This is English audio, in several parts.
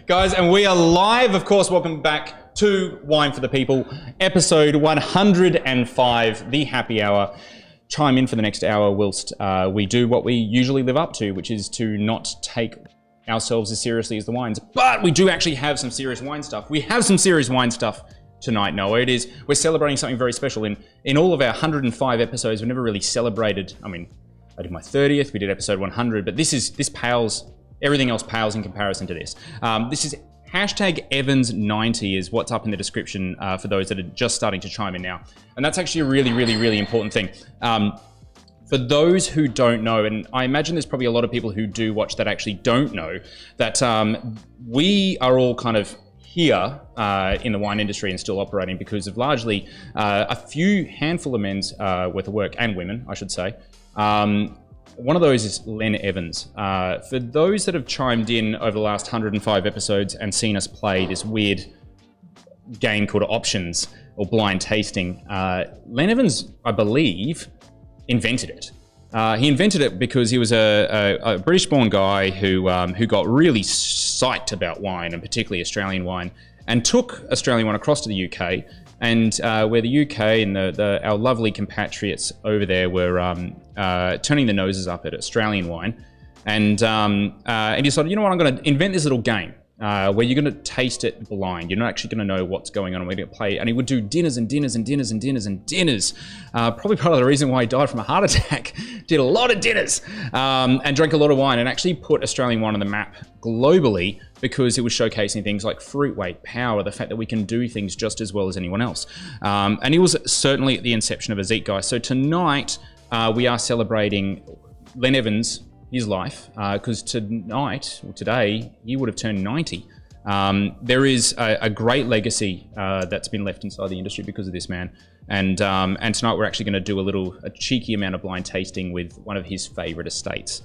Guys, and we are live, of course. Welcome back to Wine for the People, episode 105, the happy hour. Chime in for the next hour whilst we do what we usually live up to, which is to not take ourselves as seriously as the wines. But we do actually have some serious wine stuff. We have some serious wine stuff tonight, Noah. We're celebrating something very special. In all of our 105 episodes, we never really celebrated. I mean, I did my 30th, we did episode 100, but this pales, everything else pales in comparison to this. This is #Evans90 is what's up in the description for those that are just starting to chime in now. And that's actually a really, really, really important thing. For those who don't know, and I imagine there's probably a lot of people who do watch that actually don't know, that we are all kind of here in the wine industry and still operating because of largely a few handful of men's worth of work, and women, I should say. One of those is Len Evans. For those that have chimed in over the last 105 episodes and seen us play this weird game called Options or Blind Tasting, Len Evans, I believe, invented it. He invented it because he was a British-born guy who got really psyched about wine, and particularly Australian wine, and took Australian wine across to the UK. And where the UK and our lovely compatriots over there were turning their noses up at Australian wine, and he decided, you know what, I'm going to invent this little game where you're going to taste it blind. You're not actually going to know what's going on. And we're going to play, and he would do dinners and dinners and dinners and dinners and dinners. Probably part of the reason why he died from a heart attack. Did a lot of dinners and drank a lot of wine, and actually put Australian wine on the map globally, because it was showcasing things like fruit weight, power, the fact that we can do things just as well as anyone else. And he was certainly at the inception of a Zeitgeist. So tonight we are celebrating Len Evans, his life, because today, he would have turned 90. There is a great legacy that's been left inside the industry because of this man. And tonight we're actually going to do a cheeky amount of blind tasting with one of his favorite estates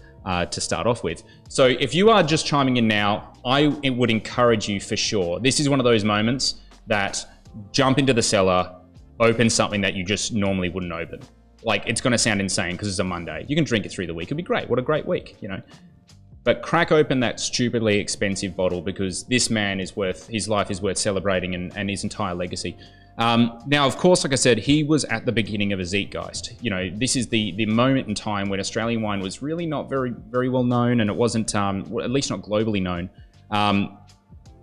to start off with. So if you are just chiming in now, I would encourage you for sure. This is one of those moments that jump into the cellar, open something that you just normally wouldn't open. Like, it's going to sound insane because it's a Monday. You can drink it through the week. It'd be great. What a great week, you know. But crack open that stupidly expensive bottle, because this man his life is worth celebrating, and his entire legacy. Now, of course, like I said, he was at the beginning of a Zeitgeist. You know, this is the moment in time when Australian wine was really not very, very well known, and it wasn't, at least not globally known,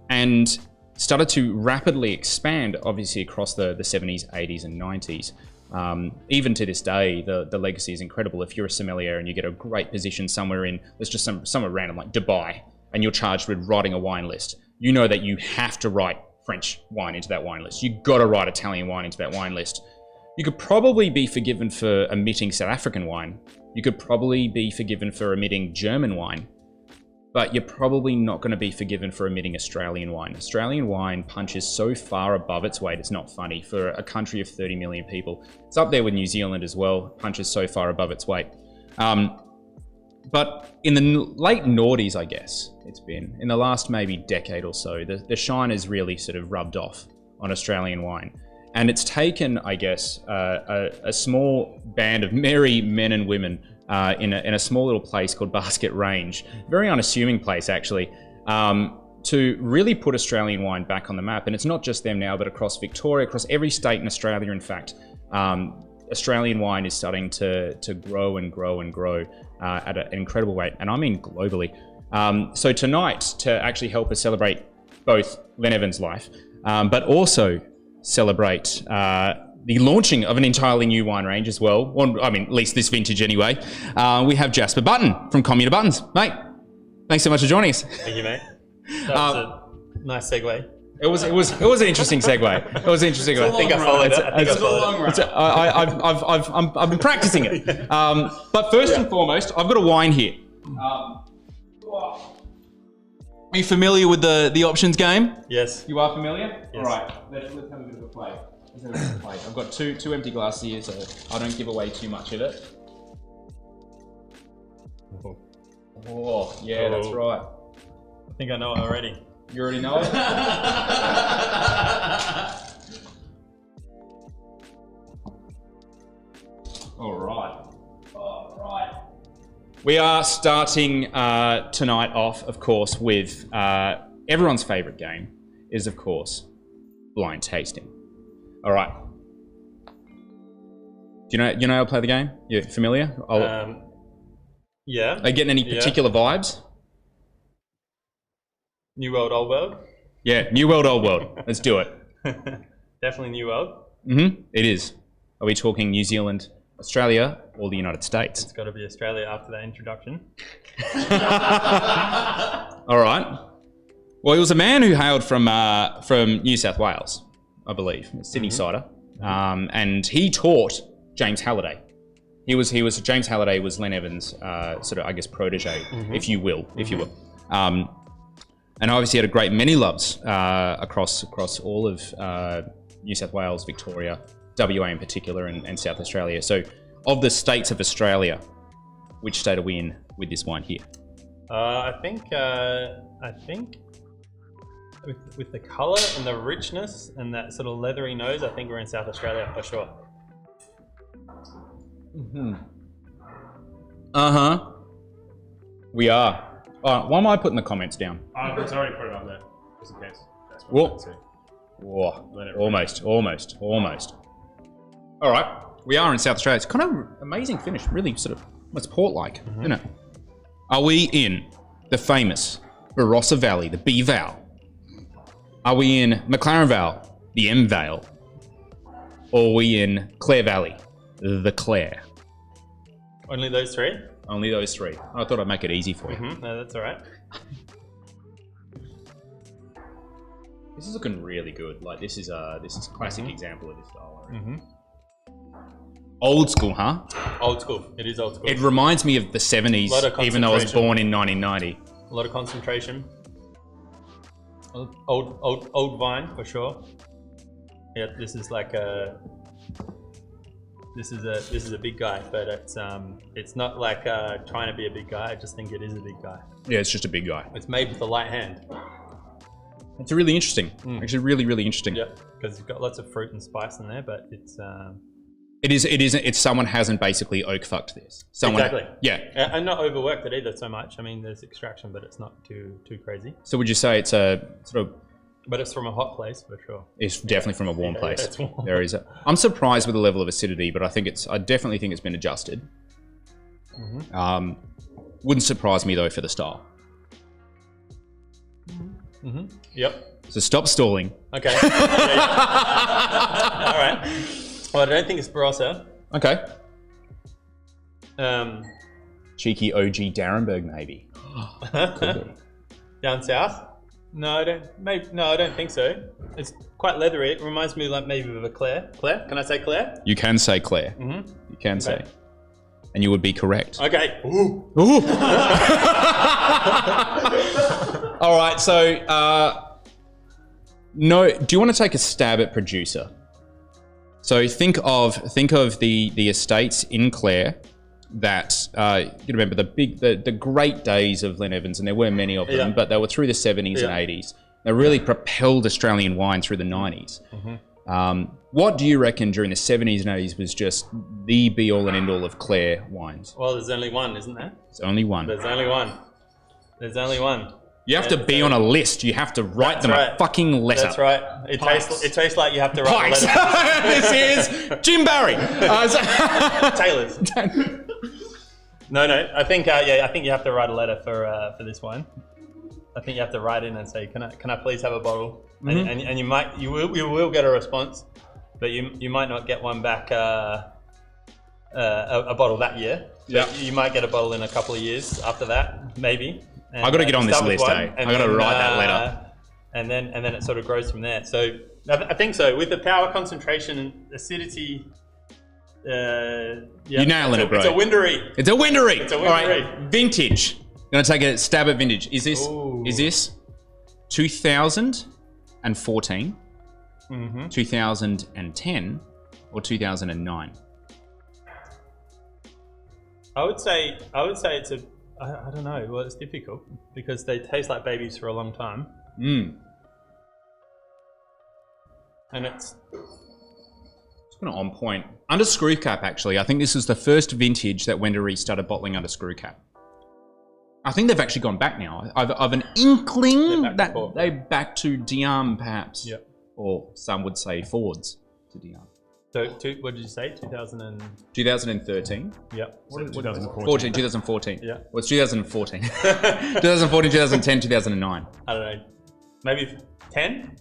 and started to rapidly expand, obviously, across the 70s, 80s, and 90s. Even to this day, the legacy is incredible. If you're a sommelier and you get a great position somewhere there's just somewhere random like Dubai, and you're charged with writing a wine list, you know that you have to write French wine into that wine list. You got to write Italian wine into that wine list. You could probably be forgiven for omitting South African wine. You could probably be forgiven for omitting German wine, but you're probably not going to be forgiven for omitting Australian wine. Australian wine punches so far above its weight, it's not funny. For a country of 30 million people, it's up there with New Zealand as well, punches so far above its weight. But in the late noughties, I guess it's been, in the last maybe decade or so, the shine has really sort of rubbed off on Australian wine. And it's taken, I guess, a small band of merry men and women in a small little place called Basket Range, very unassuming place actually, to really put Australian wine back on the map. And it's not just them now, but across Victoria, across every state in Australia, in fact, Australian wine is starting to grow and grow and grow at an incredible rate, and I mean globally. So tonight, to actually help us celebrate both Len Evans' life, but also celebrate the launching of an entirely new wine range as well. I mean, at least this vintage anyway. We have Jasper Button from Commune Buttons. Mate, thanks so much for joining us. Thank you, mate. That was a nice segue. It was an interesting segue. It was an interesting segue. I think I followed it. I've been practicing it. But first and foremost, I've got a wine here. Are you familiar with the options game? Yes. You are familiar? Yes. All right. Let's have a bit of a play. I've got two empty glasses here, so I don't give away too much of it. Oh, yeah, that's right. I think I know it already. You already know it? All right. We are starting tonight off, of course, with everyone's favourite game is, of course, blind tasting. All right. Do you know how to play the game? You familiar? Yeah. Are you getting any particular vibes? New World, Old World? Yeah, New World, Old World. Let's do it. Definitely New World. It is. Are we talking New Zealand, Australia, or the United States? It's got to be Australia after that introduction. All right. Well, he was a man who hailed from New South Wales, I believe, Sydney Cider, and he taught James Halliday. James Halliday was Len Evans' sort of, I guess, protege, if you will. And obviously had a great many loves across all of New South Wales, Victoria, WA in particular, and South Australia. So, of the states of Australia, which state are we in with this wine here? I think with the colour and the richness and that sort of leathery nose, I think we're in South Australia for sure. We are. Why am I putting the comments down? It's already put it up there, just in case. That's Almost. All right, we are in South Australia. It's kind of amazing finish, really sort of, it's port-like, isn't it? Are we in the famous Barossa Valley, the B Vale? Are we in McLaren Vale, the M Vale? Or are we in Clare Valley, the Clare? Only those three? Only those three. I thought I'd make it easy for you. No, that's all right. This is looking really good. Like this is a classic example of this style. Old school, huh? Old school. It is old school. It reminds me of the 70s, even though I was born in 1990. A lot of concentration. Old vine for sure. Yeah, this is like a. This is a big guy, but it's not like trying to be a big guy. I just think it is a big guy. Yeah, it's just a big guy. It's made with a light hand. It's really interesting. Actually, really, really interesting. Yeah, because it's got lots of fruit and spice in there, but it's. It's someone hasn't basically oak fucked this. Exactly. Yeah. And not overworked it either so much. I mean, there's extraction, but it's not too crazy. So would you say it's a sort of? But it's from a hot place for sure. It's definitely from a warm place. Yeah, it's warm. There is. I'm surprised with the level of acidity, but I definitely think it's been adjusted. Wouldn't surprise me though for the style. Yep. So stop stalling. Okay. All right. Well, I don't think it's Barossa. Okay. Cheeky OG Darrenberg, maybe. Could be. Down south? No, I don't. No, I don't think so. It's quite leathery. It reminds me like maybe of a Clare. Clare? Can I say Clare? You can say Clare. You can say, and you would be correct. Okay. Ooh. All right. So, no. Do you want to take a stab at producer? So think of the estates in Clare that you remember the great days of Len Evans, and there were many of them, but they were through the 70s and 80s. They really propelled Australian wine through the 90s. What do you reckon during the 70s and 80s was just the be all and end all of Clare wines? Well, there's only one, isn't there? There's only one. There's only one. You have to be on a list. You have to write them a fucking letter. That's right. It tastes like you have to write a letter. This is Jim Barry. Taylor's. No. I think you have to write a letter for this wine. I think you have to write in and say, "Can I please have a bottle?" And you will get a response, but you might not get one back. A bottle that year. Yeah. You might get a bottle in a couple of years after that, maybe. I got to get on this list, I got to write that letter. And then it sort of grows from there. So I think so. With the power, concentration, and acidity. You're nailing it, bro. It's a windery. All right, vintage. I'm gonna take a stab at vintage. Is this 2014, 2010, or 2009? I would say it's a. I don't know. Well, it's difficult because they taste like babies for a long time. And it's kind of on point. Under screw cap, actually. I think this is the first vintage that Wendouree started bottling under screw cap. I think they've actually gone back now. I've an inkling that before. they're back to Diarm, perhaps. Yep. Or some would say forwards to Diarm. So, what did you say? 2013. Yep. So 2014. 2014. Yeah. Well, it's 2014. 2014, 2010, 2009. I don't know. Maybe 10?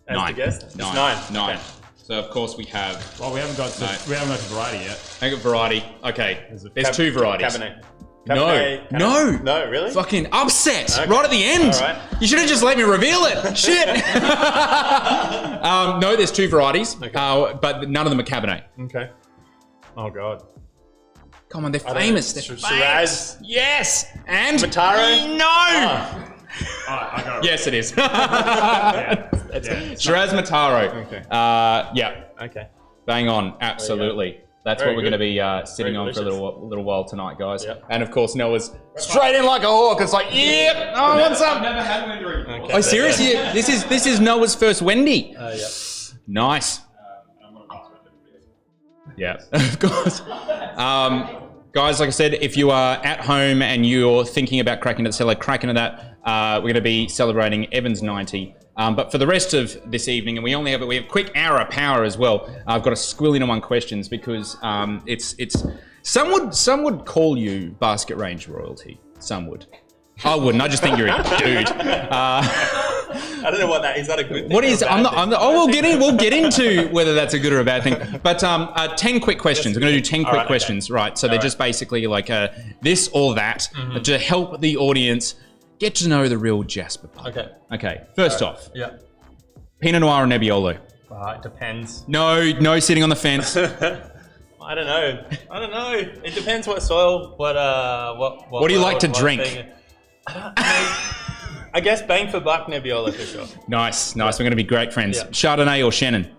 As Nine. to guess? It's Nine. Okay. So of course we have. Well, we haven't got the variety yet. I got variety. Okay. There's two varieties. Cabernet. No. No, really? Fucking upset Okay. right at the end. All right. You should have just let me reveal it. Shit. No, there's two varieties, but none of them are Cabernet. Okay. Oh, God. Come on, they're I don't famous. know. They're Shiraz? famous. Yes. And Mataro? No. Oh. I got it. Yes, it is. Yeah. Shiraz Mataro. Okay. Yeah. Okay. Bang on. Absolutely. That's Very what we're going to good. be sitting Very on for a delicious. little while tonight, guys. Yep. And of course, Noah's straight in like a hawk. It's like, yep, I want some. Never had Wendy before. Okay. Oh, seriously? This is Noah's first Wendy. Yeah. Nice. I'm gonna pass it. Yeah, of course. Guys, like I said, if you are at home and you're thinking about cracking into the cellar, crack into that. We're going to be celebrating Evan's 90. But for the rest of this evening, and we have a quick hour of power as well. I've got a squillion-on-one questions because it's some would call you basket range royalty. Some would. I wouldn't. I just think you're a dude. I don't know what that is. Is that a good thing? What is? or a bad thing? We'll get into whether that's a good or a bad thing. But 10 quick questions. We're going to do 10 quick right, questions, right? So they're just basically like this or that to help the audience get to know the real Jasper. Okay. Okay. First off, Yeah. Pinot Noir or Nebbiolo? It depends. No sitting on the fence. I don't know. It depends what soil, what What do you like to what's drink? being- I guess bang for buck Nebbiolo for sure. Nice. We're going to be great friends. Yeah. Chardonnay or Shannon?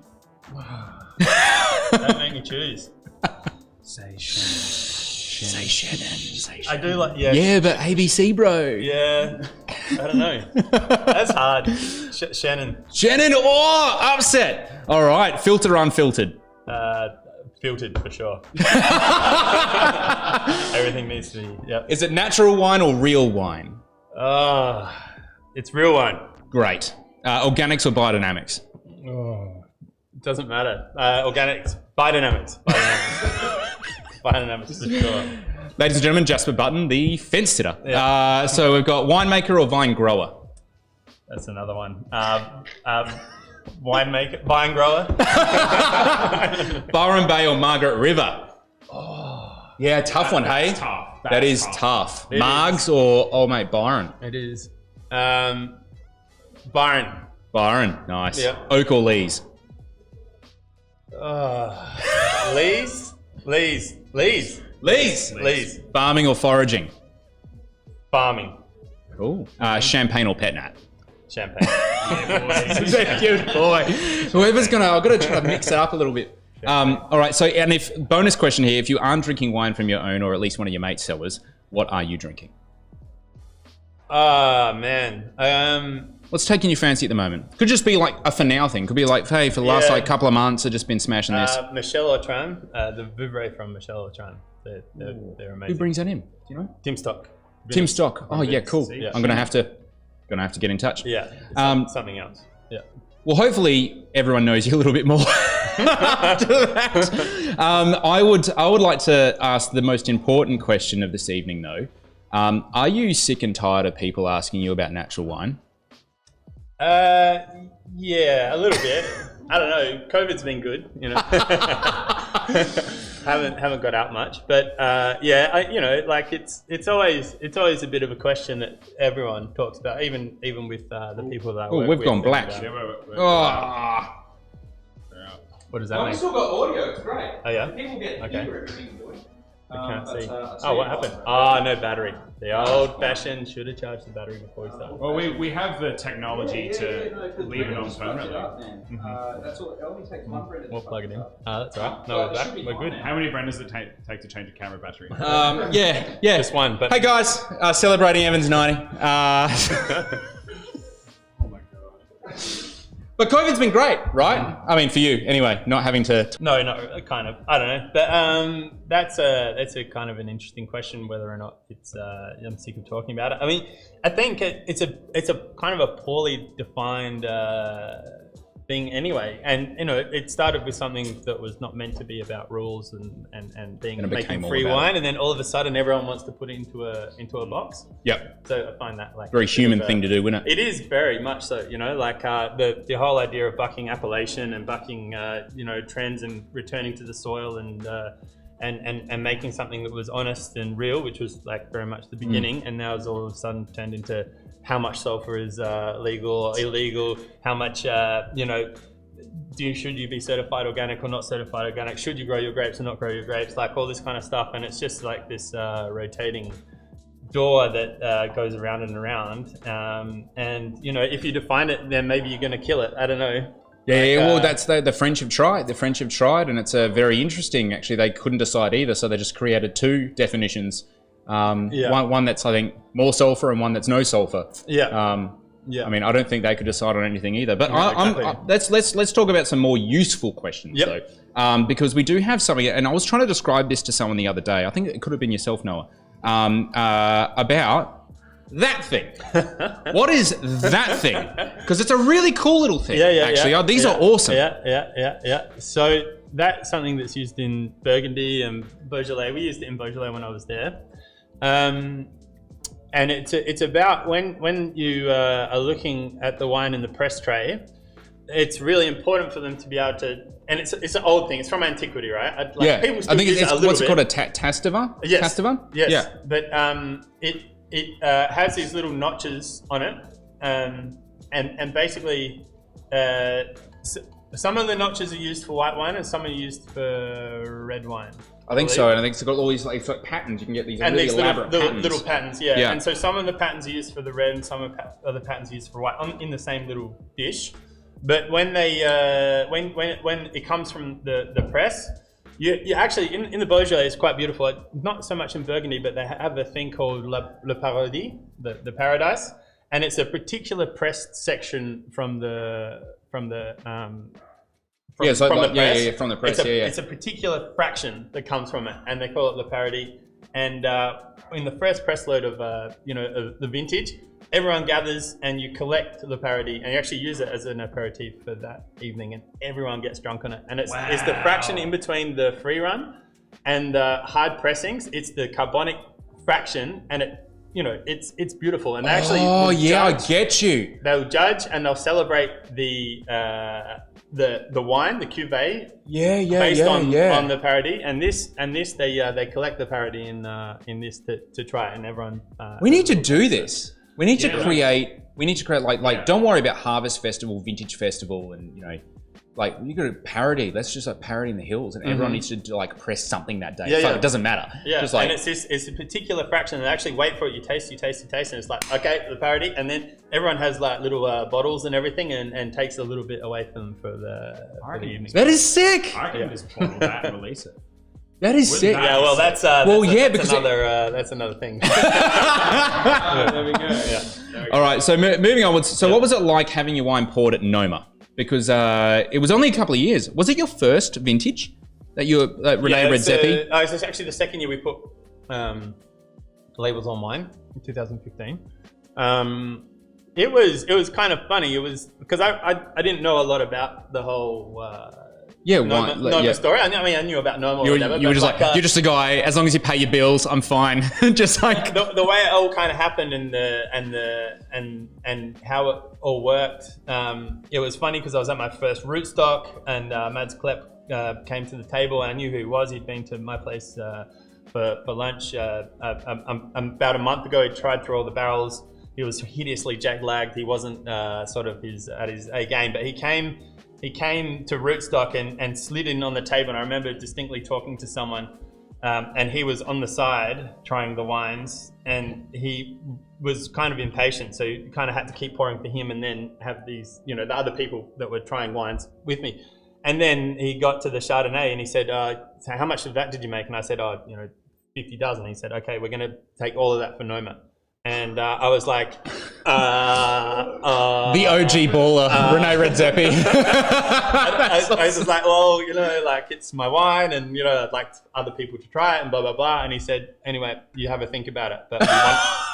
Don't make me choose. Say Shannon. Say Shannon. I do like Yeah, but ABC, bro. Yeah. I don't know. That's hard. Shannon. Shannon or upset. All right. Filtered or unfiltered? Filtered for sure. Everything needs to be. Yep. Is it natural wine or real wine? It's real wine. Great. Organics or biodynamics? It doesn't matter. Organics. Biodynamics. Biodynamics for sure. Ladies and gentlemen, Jasper Button, the fence sitter. Yeah. So we've got winemaker or vine grower? That's another one. Winemaker, vine grower. Byron Bay or Margaret River? Yeah, tough one, hey? Tough. That is tough. It Margs or old mate Byron? It is. Byron. Byron, nice. Yep. Oak or Lees? Lees. Farming or foraging? Farming. Cool. Champagne or pet nat? Champagne. Good boy. Whoever's I've got to try to mix it up a little bit. All right. So, and if bonus question here, if you aren't drinking wine from your own or at least one of your mates' cellars, what are you drinking? Man. What's taking your fancy at the moment? Could just be like a for now thing. Could be like, hey, for the last couple of months, I've just been smashing this. Michel Autran. The Vivre from Michel Autran. They're amazing. Who brings that in? Do you know? Tim Stock. Tim Stock. Oh yeah, cool. Yeah. I'm gonna have to get in touch. Yeah. Something else. Yeah. Well, hopefully everyone knows you a little bit more after that. I would like to ask the most important question of this evening, though. Are you sick and tired of people asking you about natural wine? Yeah, a little bit. I don't know. COVID's been good, you know. haven't got out much, but it's always a bit of a question that everyone talks about, even with the people that I work we've with gone and, black. We're What does that mean? still got audio. It's great. Oh yeah. People get Okay. hear everything you're doing. I can't see. I'll Oh, what happened? No battery. The old-fashioned should have charged the battery before we started. Well, we have the technology to leave it on permanently. That's all. It only takes one Brendan. We'll plug it in. That's all right. No, we're back. We're good. How many Brendas does it take to change a camera battery? Yeah. Just one. But Hey guys, celebrating Evan's 90. Oh my god. But COVID's been great, right? I mean, for you anyway, not having to. No, kind of. I don't know, but that's a kind of an interesting question whether or not it's. I'm sick of talking about it. I mean, I think it's a kind of a poorly defined thing anyway, and it started with something that was not meant to be about rules and making free wine, and then all of a sudden everyone wants to put it into a box. Yep. So I find that like very human thing to do, isn't it? It is very much so. Like the whole idea of bucking appellation and bucking trends and returning to the soil and making something that was honest and real, which was like very much the beginning, and now it's all of a sudden turned into how much sulfur is legal or illegal, how much should you be certified organic or not certified organic, should you grow your grapes or not grow your grapes, like all this kind of stuff. And it's just like this rotating door that goes around and around, and if you define it, then maybe you're going to kill it. I don't know. Yeah, well, that's the French have tried. The French have tried, and it's very interesting. Actually, they couldn't decide either, so they just created two definitions. One that's, I think, more sulfur and one that's no sulfur. I mean, I don't think they could decide on anything either. But let's talk about some more useful questions, though, because we do have something. And I was trying to describe this to someone the other day. I think it could have been yourself, Noah, about that thing. What is that thing? Because it's a really cool little thing. Actually, these are awesome. Yeah. So that's something that's used in Burgundy and Beaujolais. We used it in Beaujolais when I was there. And it's about when you are looking at the wine in the press tray, it's really important for them to be able to, and it's an old thing, it's from antiquity, right? People still use it a little what's bit. It called, a Tastava? Yes. Tastava? Yes. Yeah. But it has these little notches on it, and basically some of the notches are used for white wine and some are used for red wine. I think so, and I think it's got all these like patterns. You can get these really elaborate patterns. Little patterns, yeah. And so some of the patterns are used for the red, and some of the patterns are used for white in the same little dish. But when they when it comes from the press, you actually in the Beaujolais, it's quite beautiful. Not so much in Burgundy, but they have a thing called Le Paradis, the paradise, and it's a particular pressed section from the press. From the press. It's a particular fraction that comes from it, and they call it Le Paradis. And in the first press load of the vintage, everyone gathers and you collect Le Paradis, and you actually use it as an aperitif for that evening, and everyone gets drunk on it. And it's the fraction in between the free run and the hard pressings. It's the carbonic fraction, and it's beautiful. And they actually I get you. They'll judge and they'll celebrate the wine, the cuvee, based on the Paradis, and this they collect the Paradis in this to try it, and everyone. We need to do this. We need to create. We need to create like. Don't worry about Harvest Festival, Vintage Festival, and like you got a parody. Let's just parody in the hills, and everyone needs to like press something that day. It doesn't matter. Yeah, just like, and it's a particular fraction. And they actually wait for it. You taste, and it's like, okay, the parody, and then everyone has like little bottles and everything, and takes a little bit away from them for the evening. That is sick. I can just bottle that and release it. That is sick. Yeah, well, that's another thing. There we go. Yeah. All right, so moving onwards. So what was it like having your wine poured at Noma? Because it was only a couple of years. Was it your first vintage that you Renee Redzepi? It's actually the second year we put labels on wine in 2015. It was kind of funny. It was because I didn't know a lot about the whole Noma story. I mean, I knew about Noma. You were just like you're just a guy. As long as you pay your bills, I'm fine. Just like the way it all kind of happened and how it all worked. It was funny because I was at my first rootstock, and Mads Klepp came to the table, and I knew who he was. He'd been to my place for lunch about a month ago. He tried through all the barrels. He was hideously jet lagged. He wasn't at his A game, but he came to rootstock and slid in on the table. And I remember distinctly talking to someone, and he was on the side trying the wines, and he was kind of impatient. So you kind of had to keep pouring for him, and then have these, the other people that were trying wines with me. And then he got to the Chardonnay, and he said, "So how much of that did you make?" And I said, 50 dozen. He said, "Okay, we're going to take all of that for Noma." And I was like, The OG baller, Rene Redzepi. I was just like, well, you know, like it's my wine, and you know, I'd like other people to try it, and blah blah blah. And he said, anyway, you have a think about it, but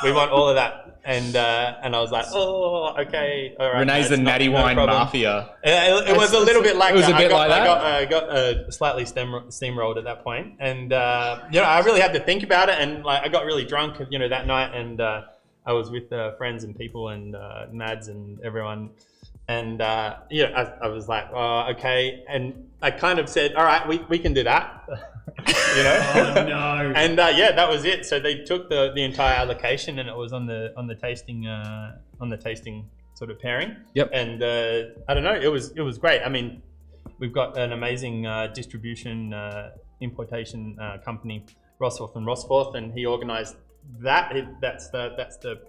we want all of that. And I was like, oh, okay, all right. Rene's the natty wine mafia. It was a little bit like it was that. A bit like that. I got slightly steamrolled at that point, and you know, I really had to think about it, and like I got really drunk, you know, that night, and I was with friends and people and Mads and everyone, and yeah, I was like, oh, okay, and I kind of said, all right, we can do that. You know, oh no! And yeah, that was it. So they took the entire allocation, and it was on the tasting sort of pairing. Yep. And I don't know, it was great. I mean, we've got an amazing distribution importation company, Rosforth and Rosforth, and he organised that. That's the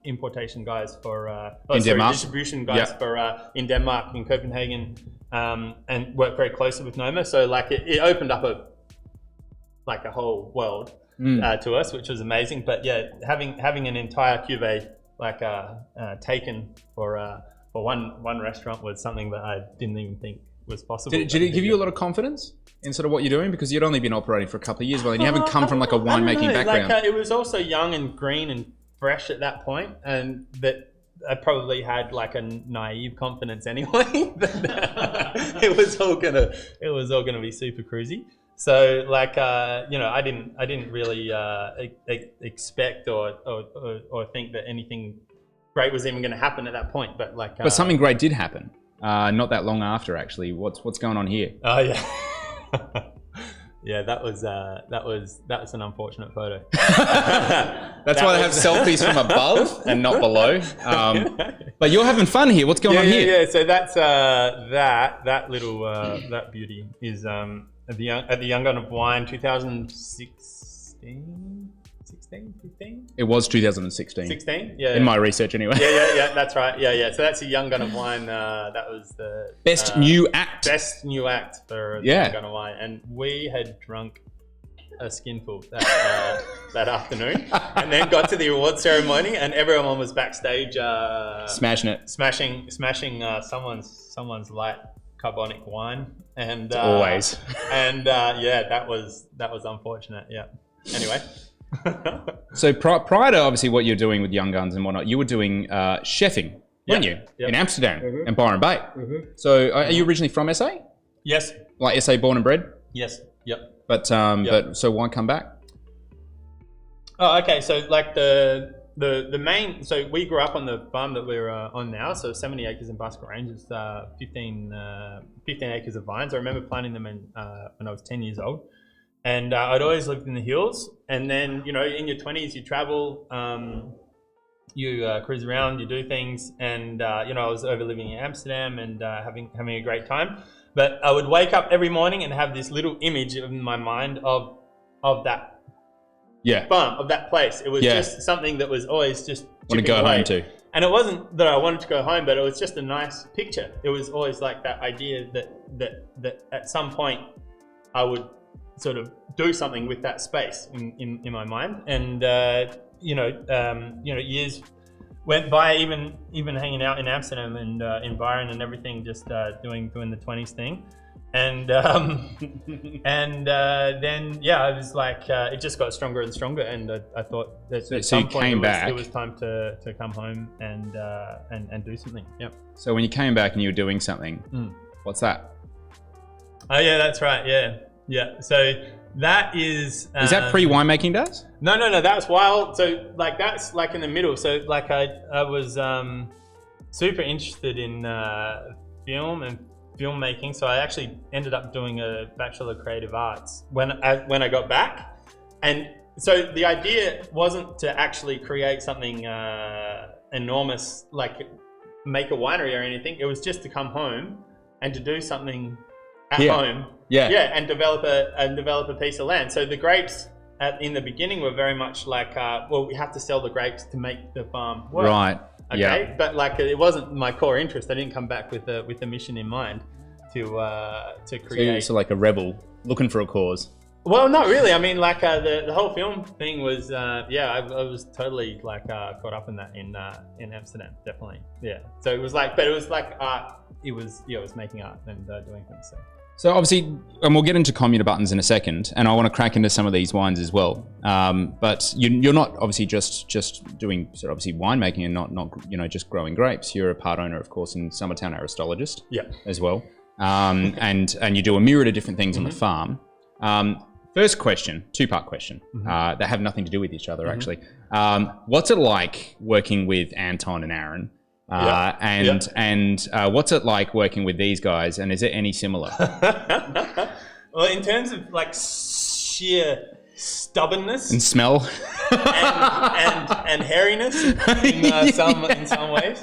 importation guys for Denmark. Distribution guys for in Denmark, in Copenhagen, and worked very closely with Noma. So like it opened up a whole world to us, which was amazing. But yeah, having an entire cuvee like taken for one restaurant was something that I didn't even think was possible. Did it give you a lot of confidence in sort of what you're doing, because you'd only been operating for a couple of years, well, and you haven't come from like a winemaking background? Like, it was also young and green and fresh at that point, and that I probably had like a naive confidence anyway. It was all gonna be super cruisy. So like you know, I didn't really expect or think that anything great was even going to happen at that point. But like, but something great did happen. Not that long after, actually. What's going on here? Oh yeah. Yeah, that was an unfortunate photo. That's why they have selfies from above and not below. But you're having fun here. What's going on here? Yeah. So that's that little that beauty is at the Young Gun of Wine 2016. 15? It was 2016. 16? Yeah. In my research, anyway. Yeah. That's right. Yeah. So that's a Young Gun of Wine. That was the best new act. Best new act for the Young Gun of Wine, and we had drunk a skinful that afternoon, and then got to the award ceremony, and everyone was backstage smashing someone's light carbonic wine, and always. And yeah, that was unfortunate. Yeah. Anyway. So prior to obviously what you're doing with Young Guns and whatnot, you were doing chefing, weren't you? Yep. In Amsterdam and Byron Bay. So are you originally from SA? Yes. Like SA born and bred? Yes. Yep. But so why come back? Oh, okay. So like the main, so we grew up on the farm that we're on now. So 70 acres in Basque Range, is 15 acres of vines. I remember planting them when I was 10 years old. And I'd always lived in the hills, and then, you know, in your 20s, you travel, you cruise around, you do things, and, you know, I was over living in Amsterdam and having a great time. But I would wake up every morning and have this little image in my mind of that farm, of that place. It was just something that was always just want to go home to. And it wasn't that I wanted to go home, but it was just a nice picture. It was always like that idea that at some point I would sort of do something with that space in my mind. And you know, years went by, even hanging out in Amsterdam and in Byron and everything, just doing the 20s thing. And then I was like, it just got stronger and stronger, and I thought that at some point it was time to come home and do something. Yep. So when you came back and you were doing something, what's that? Oh yeah, that's right. Yeah. So that is that pre-winemaking days? No. That was wild. So like that's like in the middle. So like I was super interested in film and filmmaking. So I actually ended up doing a Bachelor of Creative Arts when I got back. And so the idea wasn't to actually create something enormous, like make a winery or anything. It was just to come home and to do something at home. And develop a piece of land. So the grapes in the beginning were very much like, well, we have to sell the grapes to make the farm work. Right. Okay. Yeah. But like, it wasn't my core interest. I didn't come back with a mission in mind to create. So like a rebel looking for a cause. Well, not really. I mean, like the whole film thing was, I was totally like caught up in that in Amsterdam, definitely. Yeah. So it was like, but it was like art. It was making art and doing things. So obviously, and we'll get into Commune buttons in a second, and I want to crack into some of these wines as well. But you're not obviously just doing sort of obviously winemaking and not just growing grapes. You're a part owner, of course, in Summertown Aristologist. Yeah. As well. And you do a myriad of different things on the farm. First question, two-part question. That have nothing to do with each other, actually. What's it like working with Anton and Aaron? And what's it like working with these guys? And is it any similar? Well, in terms of like sheer stubbornness and smell and hairiness in some ways,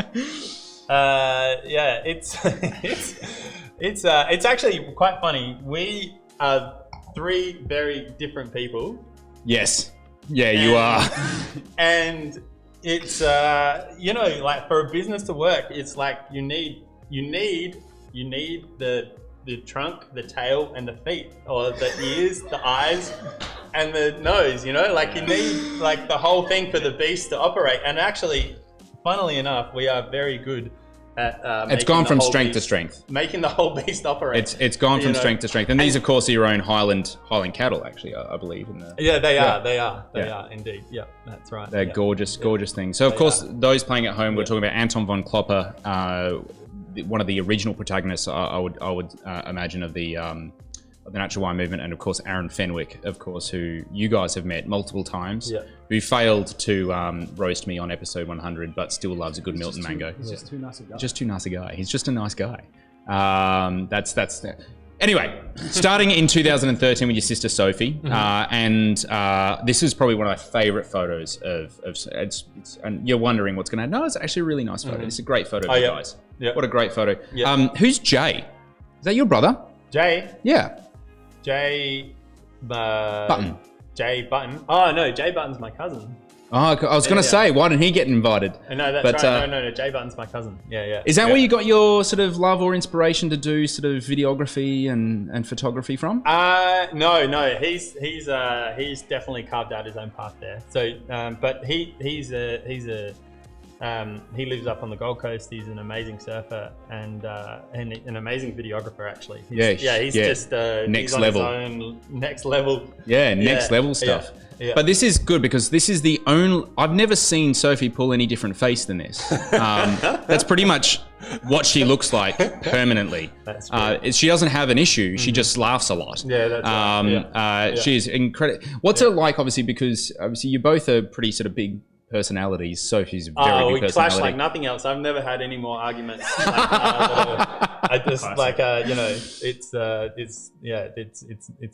it's actually quite funny. We are three very different people. Yes. Yeah, you are. And it's like for a business to work, it's like you need the trunk, the tail, and the feet, or the ears, the eyes, and the nose. Like you need like the whole thing for the beast to operate. And actually, funnily enough, we are very good at it's gone from strength to strength, making the whole beast operate. It's gone from strength to strength, and these, of course, are your own Highland cattle, actually, I believe. They are indeed. Yeah, that's right. They're gorgeous things. So, of course, those playing at home, we're talking about Anton von Klopper, one of the original protagonists, I would imagine, of the natural wine movement, and of course Aaron Fenwick, of course, who you guys have met multiple times, who failed to roast me on episode 100, but still loves a good Milton Mango. He's just too nice a guy. Just too nice a guy. He's just a nice guy. That's anyway. Starting in 2013 with your sister Sophie, and this is probably one of my favorite photos of it's and you're wondering what's going to happen. No, it's actually a really nice photo. It's a great photo of you guys. Yeah. What a great photo. Who's Jay? Is that your brother? Jay? Yeah. Jay Button. Jay Button. Oh no, Jay Button's my cousin. Oh, I was going to say, why didn't he get invited? No, that's right. No, Jay Button's my cousin. Yeah. Is that where you got your sort of love or inspiration to do sort of videography and photography from? No. He's definitely carved out his own path there. So, but he lives up on the Gold Coast. He's an amazing surfer and an amazing videographer, actually. He's just next level. Next level. Yeah, next level stuff. Yeah. But this is good because this is the only... I've never seen Sophie pull any different face than this. That's pretty much what she looks like permanently. That's she doesn't have an issue. She just laughs a lot. Yeah, that's right. She's incredible. What's it like, obviously, because obviously you both are pretty sort of big personalities. Sophie's a very big personality. We clash like nothing else. I've never had any more arguments. I just like it's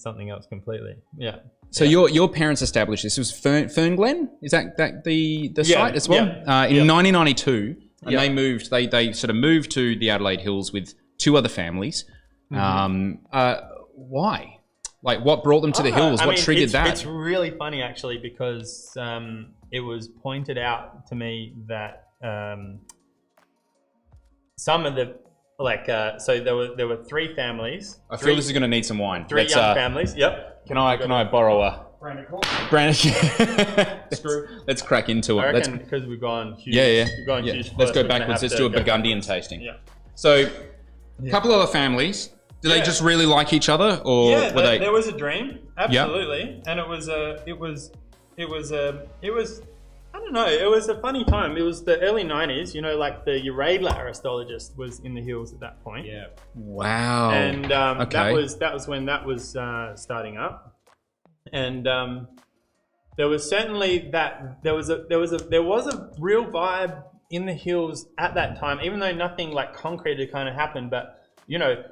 something else completely. Yeah. So your parents established this. It was Fernglen? Is that the site as well? Yeah. In 1992, and they moved. They sort of moved to the Adelaide Hills with two other families. Why? Like, what brought them to the hills? What triggered that? It's really funny, actually, because it was pointed out to me that some of the so there were three families. I feel this is going to need some wine. Young families. Yep. Can I borrow a Brandon? Screw. Let's crack into it. I reckon because we've gone huge. We've gone huge. Let's go backwards. Let's do a Burgundian tasting. Yeah. So, a couple other families. Do they just really like each other, or were they? There was a dream, absolutely, and it was I don't know. It was a funny time. It was the early 90s. Like the Uradler Aristologist was in the hills at that point. Yeah. Wow. And that was when that was starting up, and there was certainly there was a real vibe in the hills at that time, even though nothing like concrete had kind of happened, but.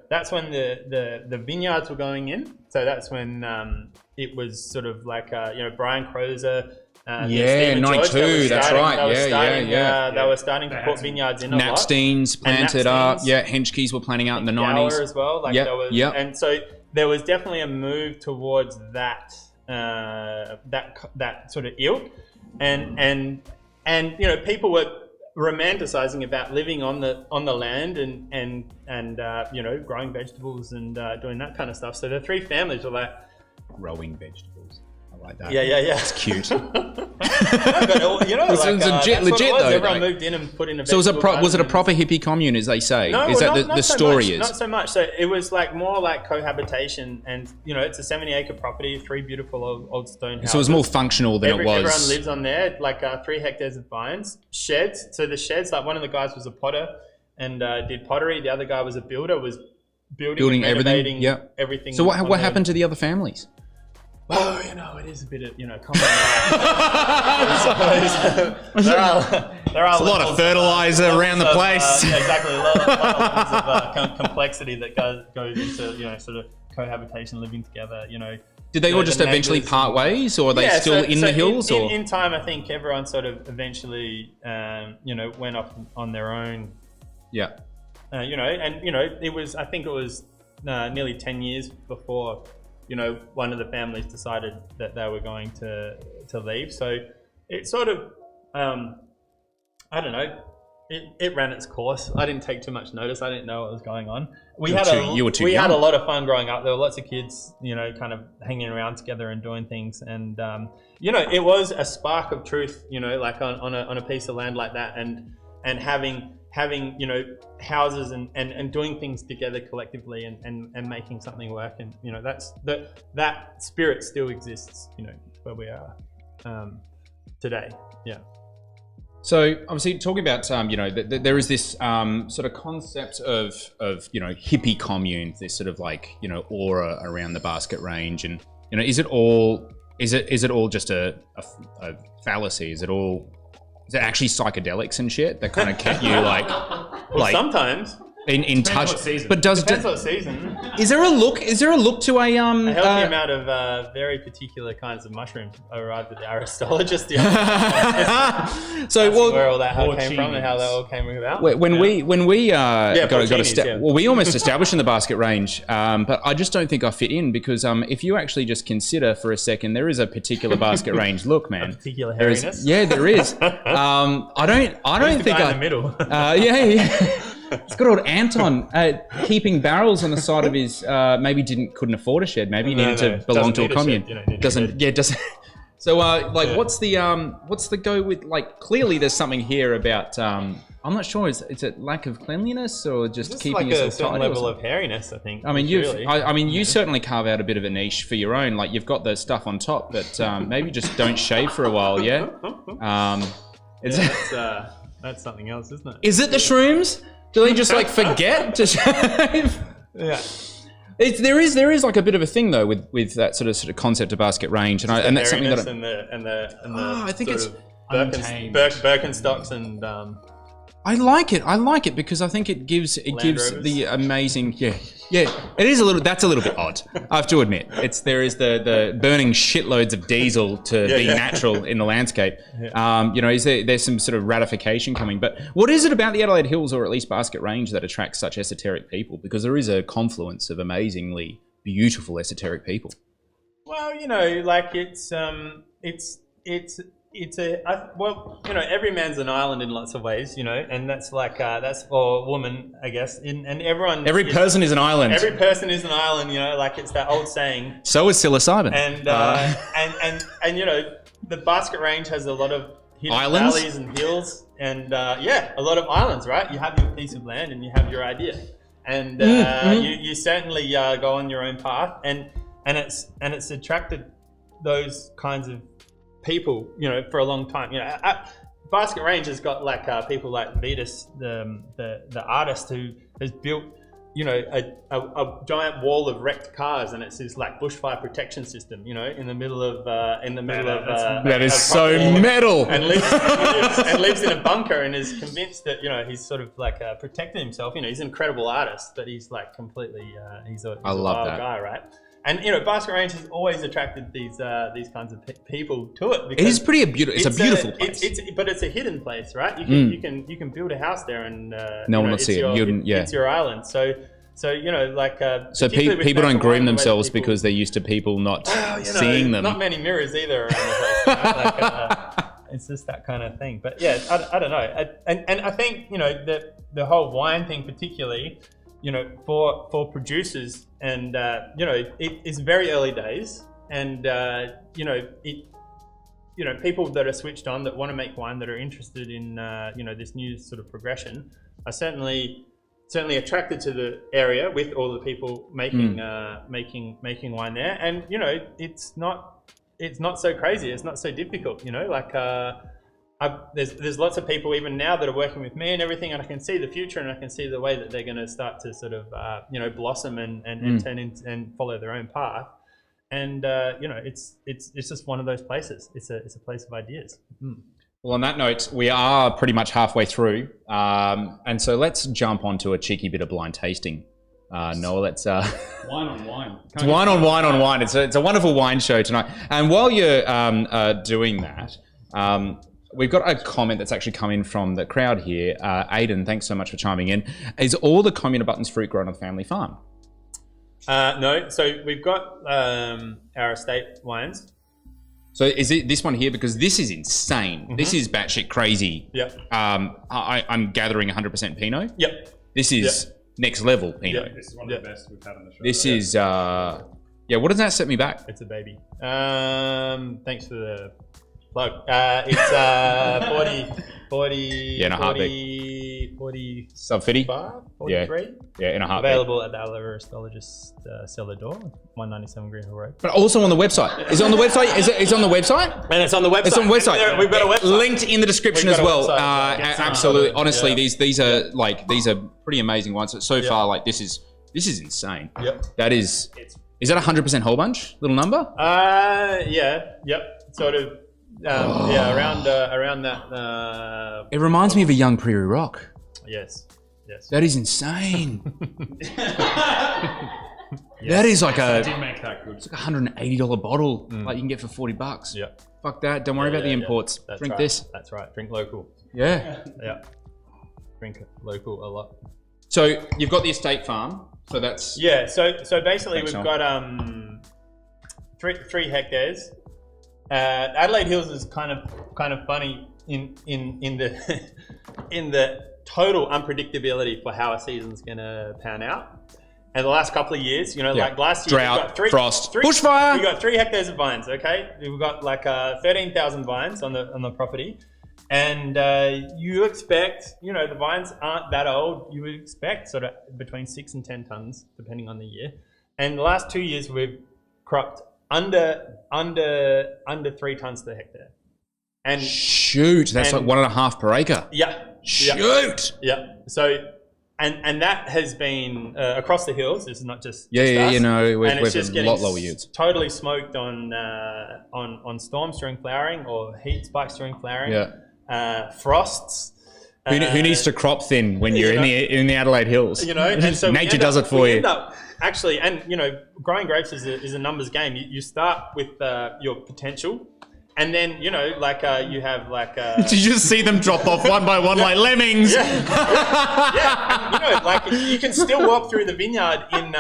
That's when the vineyards were going in. So that's when it was sort of like, Brian Crozer. 92, that's right. They were starting to put vineyards in a lot. Napsteins planted up. Yeah, Henschke's were planting out in the 90s. As well. And so there was definitely a move towards that that sort of ilk. And people were romanticizing about living on the land and growing vegetables and doing that kind of stuff. So the three families were like, growing vegetables. I like that. Yeah. It's cute. But, you know, It's like, legit that's what it was. though, Everyone like- moved in and put in a So was it a vegetable proper garden. hippie commune, as they say? No, Is well, that not the so story much, is? Not so much. So it was like more like cohabitation, and you know, it's a 70-acre property, 3 beautiful old stone houses. So it was more functional than it was. Everyone lives on there, like 3 hectares of vines, sheds. So the sheds, like one of the guys was a potter and did pottery. The other guy was a builder, was building and everything. renovating Yeah. everything. So what on the- happened to the other families? Oh, you know, it is a bit of, you know, there are a lot of fertilizer around the place. Yeah, exactly. A lot of levels of complexity that goes into, you know, sort of cohabitation, living together, you know. Did they all the just eventually neighbours. part ways, or are they Yeah, still in the hills? or in time, I think everyone sort of eventually, you know, went off on their own. Yeah. You know, and you know, I think it was nearly 10 years before, you know, one of the families decided that they were going to leave. So it sort of, I don't know, it ran its course. I didn't take too much notice. I didn't know what was going on. We had a lot of fun growing up. There were lots of kids, you know, kind of hanging around together and doing things. And you know, it was a spark of truth, you know, like on a piece of land like that, and having you know, houses and doing things together collectively and making something work. And you know, that spirit still exists, you know, where we are today. Yeah. So obviously talking about, you know, there is this sort of concept of, you know, hippie communes, this sort of like, you know, aura around the basket range. And, you know, is it all just a fallacy? Is it actually psychedelics and shit that kind of kept you like Sometimes in touch? what season. But depends what season. is there a look to a A healthy amount of very particular kinds of mushrooms arrived at the Aristologist. So where all that came porcinis. from and how that all came about. when we porcinis, yeah. well, we almost established in the basket range, but I just don't think I fit in because if you actually just consider for a second, there is a particular basket range look, man. Particular There is- hairiness. yeah, there is. I don't think in the middle. yeah. It's got old Anton keeping barrels on the side of his. Maybe couldn't afford a shed. Maybe he needed to belong to a commune. Doesn't. So like, what's the go with? Like, clearly there's something here about. I'm not sure. Is it lack of cleanliness or just Just keeping like a yourself certain tidy? or level something? of hairiness, I think. I mean, really. you certainly carve out a bit of a niche for your own. Like, you've got the stuff on top, but maybe just don't shave for a while. Yeah. That's something else, isn't it? Is it the shrooms? Do they just like forget to shave? Yeah. There is like a bit of a thing though with that sort of concept of basket range, and that's something that I think it's untamed. Birkenstocks and I like it because I think it gives Rovers. the amazing it is a little, that's a little bit odd, I have to admit. There is the burning shitloads of diesel to be natural in the landscape. You know, there's some sort of ratification coming, but what is it about the Adelaide Hills, or at least Basket Range, that attracts such esoteric people? Because there is a confluence of amazingly beautiful esoteric people. Well, you know, like well, you know, every man's an island in lots of ways, you know, and that's like that's for woman, I guess, and every person is an island. Every person is an island, you know, like it's that old saying. So is psilocybin. And you know, the Basket Range has a lot of hidden Islands? valleys and hills, and a lot of islands, right? You have your piece of land and you have your idea, and you certainly go on your own path, and it's attracted those kinds of people, you know, for a long time. You know, Basket Range has got like people like Vetus, the artist, who has built, you know, a giant wall of wrecked cars, and it's this like bushfire protection system, you know, in the middle of that is so metal. and lives in a bunker, and is convinced that, you know, he's sort of like protecting himself. You know, he's an incredible artist, but he's like completely he's a wild guy, right? And you know, Basket Range has always attracted these kinds of people to it. It is pretty beautiful. It's a beautiful place. But it's a hidden place, right? You can build a house there, and no one will see it. It's your island. So you know, like so people don't groom themselves because they're used to people not seeing them. Not many mirrors either around the place. Right? Like, it's just that kind of thing. But yeah, I don't know. And I think, you know, the whole wine thing particularly. you know, for producers, and you know, it's very early days, and you know, people that are switched on, that want to make wine, that are interested in you know, this new sort of progression, are certainly attracted to the area with all the people making making wine there. And you know, it's not so crazy, it's not so difficult, you know, like there's lots of people even now that are working with me and everything, and I can see the future, and I can see the way that they're going to start to sort of you know, blossom and turn in and follow their own path. And you know, it's just one of those places. It's a place of ideas. Well, on that note, we are pretty much halfway through, and so let's jump onto a cheeky bit of blind tasting. Noah, let's Wine on wine. it's wine on wine on wine. It's a wonderful wine show tonight. And while you're doing that, we've got a comment that's actually come in from the crowd here. Aidan, thanks so much for chiming in. Is all the Commune buttons fruit grown on the family farm? No, so we've got our estate wines. So is it this one here? Because this is insane. This is batshit crazy. Yep. I'm gathering 100% Pinot. Yep. This is next level Pinot. Yep. This is one of the best we've had on the show. This is, yeah, what does that set me back? It's a baby. Thanks for the plug. It's 40, Yeah, in a heartbeat. 40, Sub 50? 43. Yeah, in a heartbeat. Available at the Aleristologist cellar door, 197 Green Hill Road. But also on the website. Is it on the website? Is on the website? And it's on the website. It's on the website. We've got a website. Linked in the description We've as got a well. website. Absolutely. Honestly, Yeah. these are pretty amazing ones. So far, like this is insane. Yep. That is that 100% whole bunch? Little number? Yeah. Yep. Sort of. Yeah. Around that. It reminds me of a young Prairie Rock. Yes. That is insane. That is like I did make that good. it's like $180 bottle. Like you can get for $40. Yeah. Fuck that. Don't worry about the imports. That's Drink right. this. That's right. Drink local. Yeah. Yeah. Drink local a lot. So you've got the estate farm. So that's Yeah. So basically Thanks, we've Noel. got 3 hectares. Adelaide Hills is kind of funny in the in the total unpredictability for how a season's gonna pan out. And the last couple of years, you know, like last year, Drought, we got three, frost, bushfire. We got 3 hectares of vines. Okay, we've got like 13,000 vines on the property, and you expect, you know, the vines aren't that old. You would expect sort of between 6 and 10 tons, depending on the year. And the last 2 years, we've cropped under 3 tons per hectare. And shoot, that's like 1.5 per acre. yeah, Shoot. yeah. So, and that has been across the hills. This is not just Yeah, us. you know, And it's we've just a getting lot lower yields. totally smoked on storms during flowering, or heat spikes during flowering. Yeah. Frosts. Who needs to crop thin when you're in the Adelaide Hills? You know, and so nature does it for you. Actually, and you know, growing grapes is a numbers game. You start with your potential, and then, you know, like you have like. Did you just see them drop off one by one like lemmings? Yeah. And, you know, like you can still walk through the vineyard in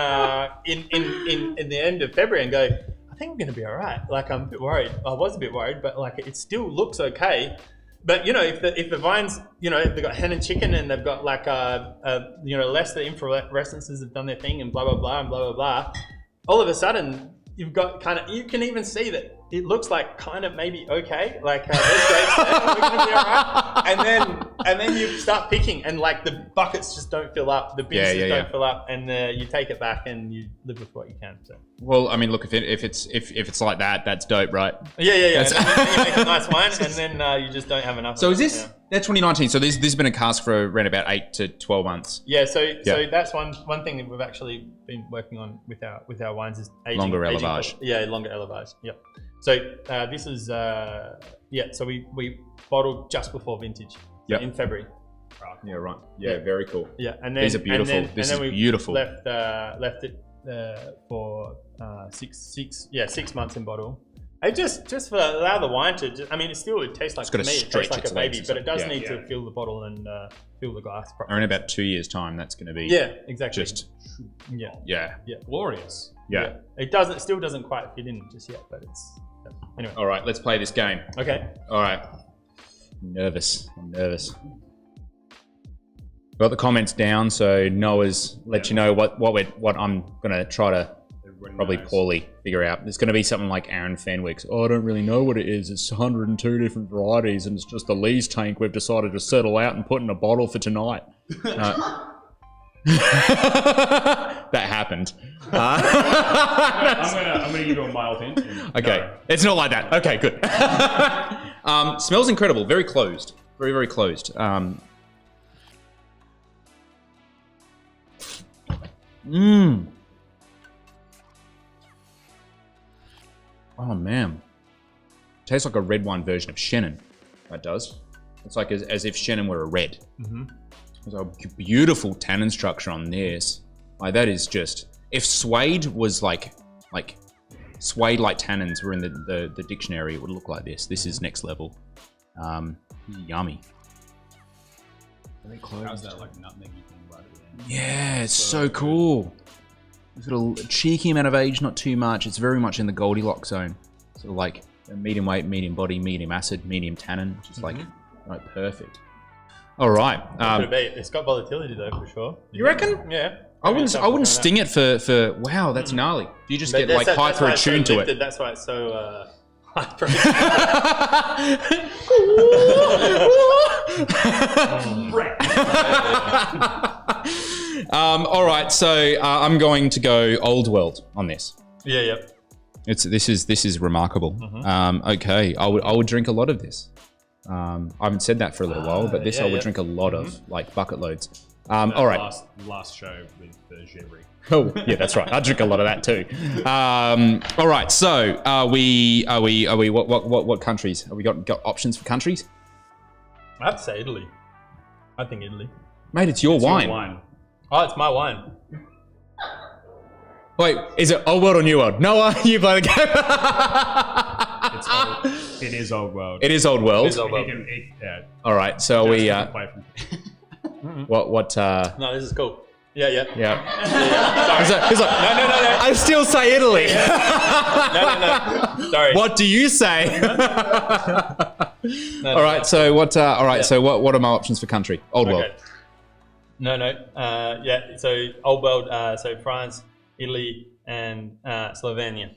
the end of February and go, I think we're going to be all right. Like, I'm a bit worried. I was a bit worried, but like it still looks okay. But you know, if the vines, you know, they've got hen and chicken, and they've got like you know, less the inflorescences have done their thing, and blah blah blah and blah blah blah. All of a sudden, you've got you can even see that it looks like kind of maybe okay, like there's grapes there, we're gonna be alright. And then you start picking, and like the buckets just don't fill up, the bins don't fill up, and you take it back and you live with what you can. So. Well, I mean, look, if it's like that, that's dope, right? Yeah. And then you make a nice wine, and then you just don't have enough. So is this that's 2019? So this has been a cask for around about 8 to 12 months. Yeah. So that's one thing that we've actually been working on with our wines is aging, Longer aging. élevage. Yeah, longer élevage. Yep. So this is so we bottled just before vintage. Yep. In February. Yeah, right. Yeah, very cool. Yeah, and then These are beautiful. This is beautiful. Left it for 6 months in bottle. It just for allow the wine to. I mean, it tastes like, to me, it tastes like a baby, but it does need to fill the bottle and fill the glass properly. Or in about 2 years' time, that's going to be exactly. just yeah, glorious. Yeah. It still doesn't quite fit in just yet, but it's anyway. All right, let's play this game. Okay. All right. I'm nervous. Got the comments down, so Noah's let you know what I'm gonna try to probably poorly figure out. There's gonna be something like Aaron Fenwick's. Oh, I don't really know what it is. It's 102 different varieties, and it's just a Lee's tank we've decided to settle out and put in a bottle for tonight. That happened. I'm gonna give you a mild hint. Okay, No. it's not like that. Okay, good. Smells incredible. Very closed. Very, very closed. Oh man, tastes like a red wine version of Shannon. That does. It's like as if Shannon were a red. There's a beautiful tannin structure on this. Like that is just. If suede was like suede like tannins were in the dictionary, it would look like this. This is next level. Yummy. Very close. How's that like nutmeggy thing right at the end? Yeah, it's so cool. It's got a cheeky amount of age, not too much. It's very much in the Goldilocks zone. Sort of like a medium weight, medium body, medium acid, medium tannin, which is like perfect. All right. It's got volatility though, for sure. You reckon? Yeah. I wouldn't sting it for wow, that's gnarly. You just get like hyper attuned to it. That's why it's so hyper. All right, so I'm going to go Old World on this. Yeah, yeah. This is remarkable. Okay, I would drink a lot of this. I haven't said that for a little while, but this I would drink a lot of, like bucket loads. All right. Last show with the Gevry. Oh, yeah, that's right. I drink a lot of that too. All right. So, are we? What countries? Have we got options for countries? I'd say Italy. I think Italy. Mate, it's your wine. Oh, it's my wine. Wait, is it Old World or New World? Noah, you play the game. It is Old World. It is Old World. It is Old World. Yeah. All right. So we. What? No, this is cool. Yeah. Yeah. Sorry. He's like, no. I still say Italy. No. Sorry. What do you say? All right. So what? All right. So what are my options for country? Old World. No. Yeah. So Old World. So France, Italy, and Slovenia.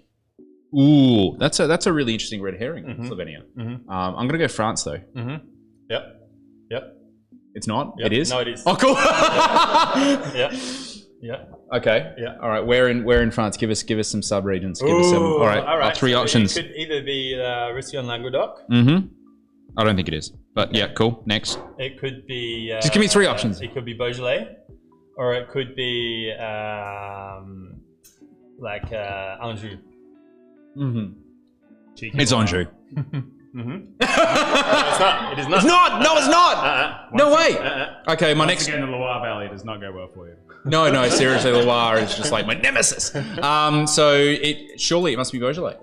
Ooh, that's a really interesting red herring. Slovenia. I'm gonna go France though. Yep. It's not. Yep. It is. No, it is. Oh, cool. Yeah. Okay. Yeah. All right. Where in France? Give us some subregions. Give us some. All right. Three options. It could either be Roussillon Languedoc. I don't think it is. But yeah, cool. Next. It could be. Just give me three options. It could be Beaujolais, or it could be Anjou. It's Anjou. No, it's not. It is not. It's not. No, it's not. No way. Okay, my next. Again, the Loire Valley does not go well for you. No, seriously, Loire is just like my nemesis. So surely it must be Beaujolais.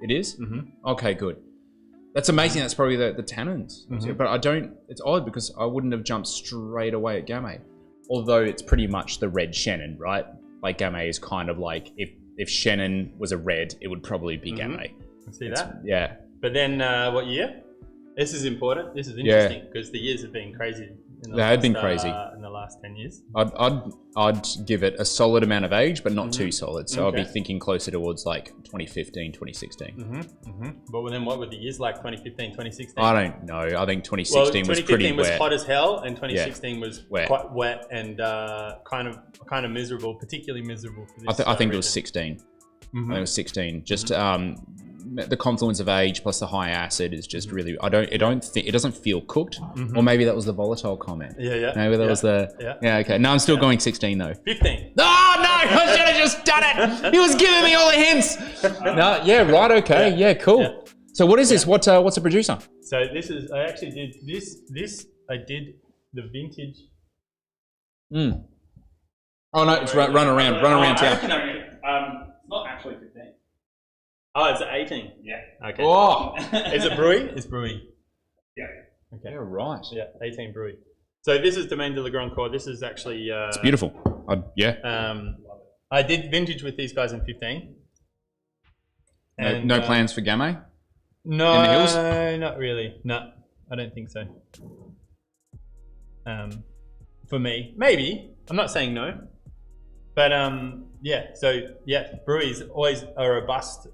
It is. Okay, good. That's amazing. That's probably the tannins. But I don't. It's odd because I wouldn't have jumped straight away at Gamay, although it's pretty much the red Shannon, right? Like Gamay is kind of like if Shannon was a red, it would probably be Gamay. See that? Yeah. But then what year? This is important. This is interesting because the years have been crazy. They have been crazy in the last 10 years. I'd give it a solid amount of age, but not too solid. So I'd be thinking closer towards like 2015, 2016. But then what were the years like 2015, 2016? I don't know. I think 2016 was pretty wet. 2015 was hot as hell, and 2016 was wet. Quite wet and kind of miserable, particularly miserable for this. I think it was 16. I think it was 16. Just the confluence of age plus the high acid is just really. It doesn't feel cooked, or maybe that was the volatile comment. Yeah. Maybe that was the. Yeah. Okay. No, I'm still going 16 though. 15. Oh no! I should have just done it. He was giving me all the hints. No. Yeah. Right. Okay. Yeah. Cool. Yeah. So what is this? What's a producer? So this is. I actually did this. I did the vintage. Oh no! It's run around town. It's not actually 15. Oh, it's 18. Yeah. Okay. Oh. Is it Brewery? It's Brewery. Yeah. Okay. Yeah. Right. Yeah. 18 Brewery. So this is Domaine de la Grande Cour. This is actually. It's beautiful. Yeah. I did vintage with these guys in 15. And, no plans for Gamay? No, in the hills? Not really. No, I don't think so. for me. Maybe. I'm not saying no. But breweries always a robust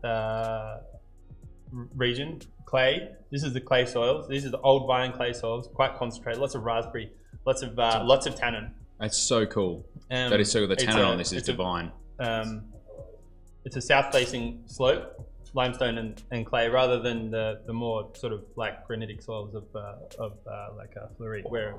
region. Clay. This is the clay soils. These are the old vine clay soils, quite concentrated. Lots of raspberry, lots of tannin. That's so cool. That is so cool. The tannin on this is divine. It's a south-facing slope, limestone and clay, rather than the more sort of like granitic soils of Fleury, where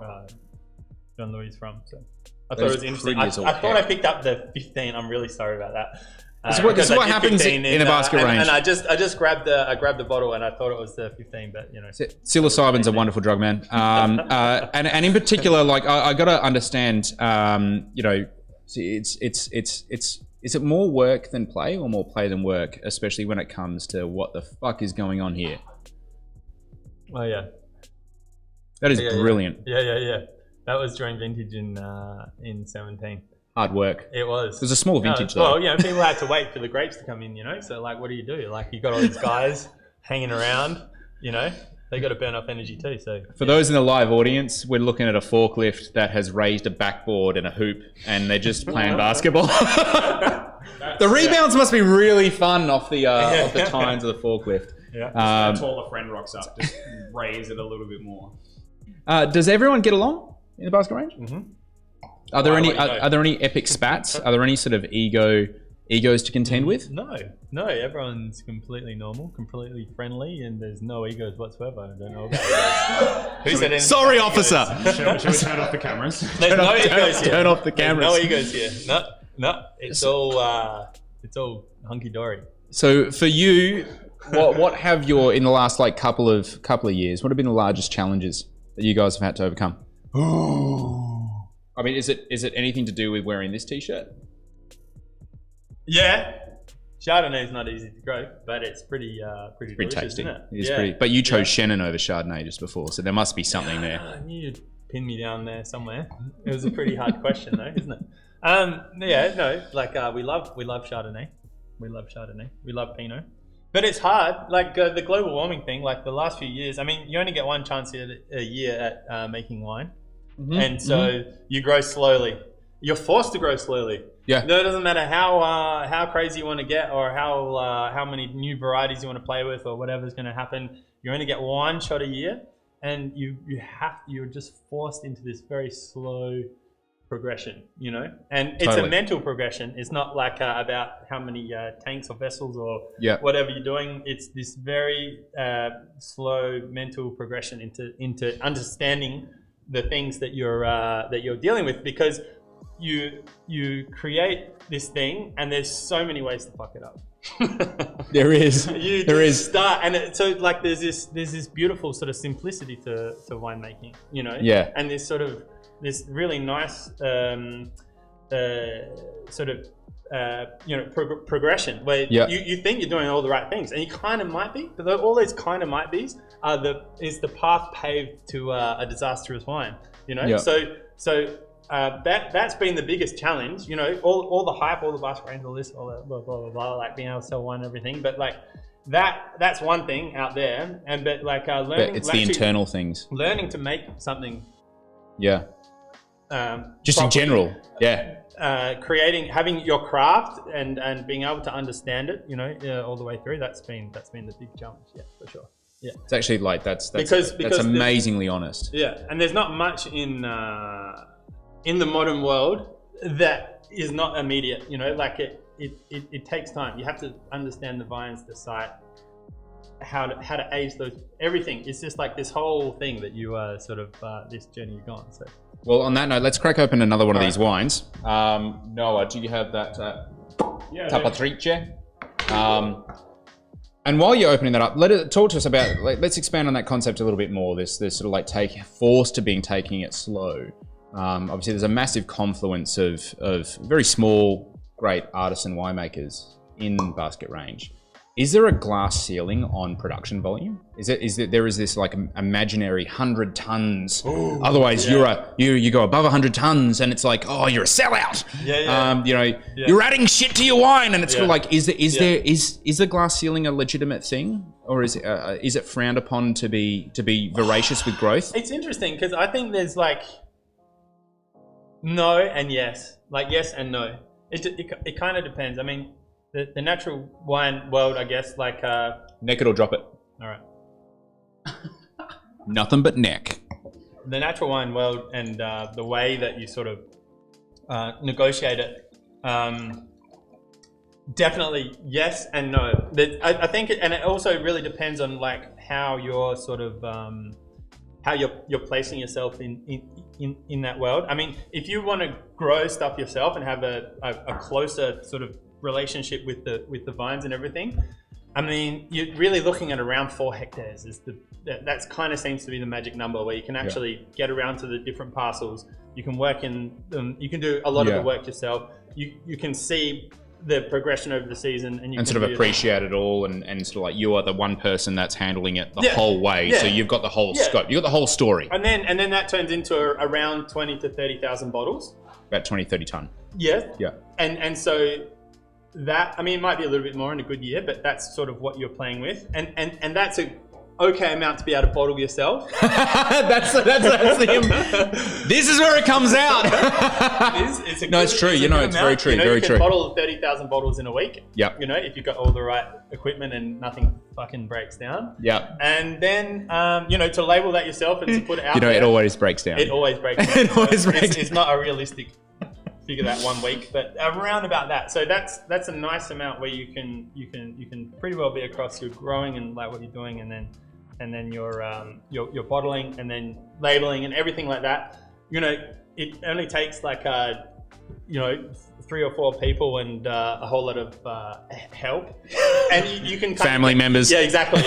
John Louis is from. So I thought it was interesting. I thought I picked up the 15. I'm really sorry about that. This is what happens in a basket range. And I just grabbed the bottle and I thought it was the 15, but you know. Psilocybin's a wonderful drug, man. And in particular, like I got to understand, is it more work than play or more play than work, especially when it comes to what the fuck is going on here? Oh yeah. That is brilliant. Yeah. That was during vintage in 17. Hard work. It was. It was a small vintage though. Well, people had to wait for the grapes to come in, so like what do? Like you got all these guys hanging around, they got to burn off energy too. So for those in the live audience, we're looking at a forklift that has raised a backboard and a hoop and they're just playing basketball. The rebounds must be really fun off the tines of the forklift. Yeah. A taller friend rocks up, just raise it a little bit more. Does everyone get along in the basket range? Mm-hmm. Are there any epic spats? Are there any sort of egos to contend with? No, everyone's completely normal, completely friendly, and there's no egos whatsoever. I don't know about Who said anything? Sorry, officer. Should we turn off the cameras? There's no egos here. Turn off the cameras. There's no egos here. No. It's all hunky dory. So for you, what have in the last like couple of years? What have been the largest challenges that you guys have had to overcome? I mean, is it anything to do with wearing this t-shirt? Yeah, Chardonnay is not easy to grow, but it's pretty delicious, tasty. Isn't it? It is pretty. But you chose Chenin over Chardonnay just before, so there must be something there. I knew you'd pin me down there somewhere. It was a pretty hard question, though, isn't it? We love Chardonnay. We love Chardonnay. We love Pinot. But it's hard, like the global warming thing. Like the last few years, I mean, you only get one chance a year at making wine. Mm-hmm. And so you grow slowly. You're forced to grow slowly. Yeah. No, it doesn't matter how crazy you want to get or how many new varieties you want to play with or whatever's going to happen. You only get one shot a year, and you're just forced into this very slow progression, And it's a mental progression. It's not like about how many tanks or vessels or whatever you're doing. It's this very slow mental progression into understanding the things that you're dealing with, because you create this thing and there's so many ways to fuck it up. There is. Start and so like there's this beautiful sort of simplicity to winemaking, Yeah. And this sort of this really nice progression where you think you're doing all the right things and you kind of might be, but all those kind of might be's is the path paved to a disastrous wine, So that's been the biggest challenge, all the hype, all the basket range, all this, all that, blah, blah, blah, blah, like being able to sell wine and everything, but like that's one thing out there, but learning. But it's the internal things. Learning to make something. Yeah. Just properly, in general. Yeah. Having your craft and being able to understand it, all the way through. That's been the big challenge. Yeah, for sure. Yeah. It's actually like that's because amazingly honest. Yeah, and there's not much in the modern world that is not immediate. Like it takes time. You have to understand the vines, the site, how to age those. Everything. It's just like this whole thing that you this journey you've gone. So. Well, on that note, let's crack open another one of these wines. Noah, do you have that Tapatrice? And while you're opening that up, talk to us about. Let's expand on that concept a little bit more. This sort of like taking it slow. Obviously, there's a massive confluence of very small, great artisan winemakers in basket range. Is there a glass ceiling on production volume? There is this like imaginary 100 tons. Ooh, otherwise, you go above 100 tons, and it's like, oh, you're a sellout. You're adding shit to your wine, and it's sort of like, is the glass ceiling a legitimate thing, or is it frowned upon to be voracious with growth? It's interesting because I think there's like No and yes. Like yes and no. It kind of depends. I mean, the natural wine world, I guess, like... Neck it or drop it. All right. Nothing but neck. The natural wine world and the way that you sort of negotiate it, definitely yes and no. I think, and it also really depends on like how you're sort of how you're placing yourself in that world. I mean, if you want to grow stuff yourself and have a closer sort of relationship with the vines and everything, I mean, you're really looking at around 4 hectares. That's kind of seems to be the magic number where you can actually get around to the different parcels. You can work in them. You can do a lot of the work yourself. You can see the progression over the season, and you can sort of appreciate it all, and sort of like you are the one person that's handling it the whole way. So you've got the whole scope. You've got the whole story. And then that turns into around 20 to 30,000 bottles. About 20, 30 ton. Yeah. Yeah. And so that, I mean, it might be a little bit more in a good year, but that's sort of what you're playing with, and that's a okay amount to be able to bottle yourself. that's this is where it comes out. It's true. It's very true. You can bottle 30,000 bottles in a week. Yeah. If you've got all the right equipment and nothing fucking breaks down. Yeah. And then to label that yourself and to put it out. It always breaks down. It always breaks down. It always breaks down. It's not a realistic figure that 1 week, but around about that. So that's a nice amount where you can pretty well be across your growing and like what you're doing, and then your bottling and then labeling and everything like that. It only takes like 3 or 4 people and a whole lot of help, and you can family members. Yeah, exactly.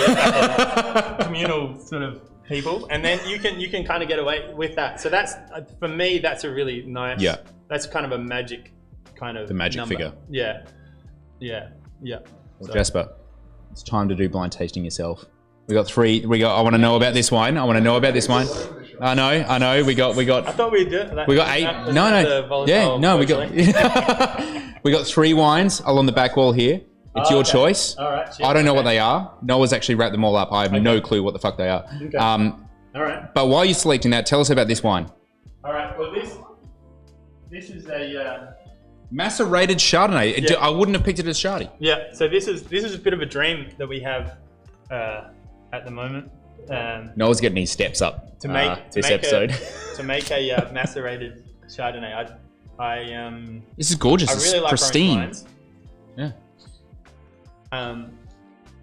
Communal sort of people, and then you can kind of get away with that. So that's for me. That's a really nice. Yeah. That's kind of a magic kind of the magic number. figure. Yeah. Well, Jasper, it's time to do blind tasting yourself. We got 3. I want to know about this wine. I know. We got. I thought we'd do it. We got 8. No. Yeah. No. We got. We got 3 wines along the back wall here. It's your choice. All right. I don't know what they are. Noah's actually wrapped them all up. I have no clue what the fuck they are. Okay. All right. But while you're selecting that, tell us about this wine. All right. Well, this is a macerated Chardonnay. Yeah. I wouldn't have picked it as Chardonnay. Yeah. So this is a bit of a dream that we have at the moment. Noah's getting his steps up to make episode. To make a macerated Chardonnay, this is gorgeous. I really like pristine. Wines. Yeah.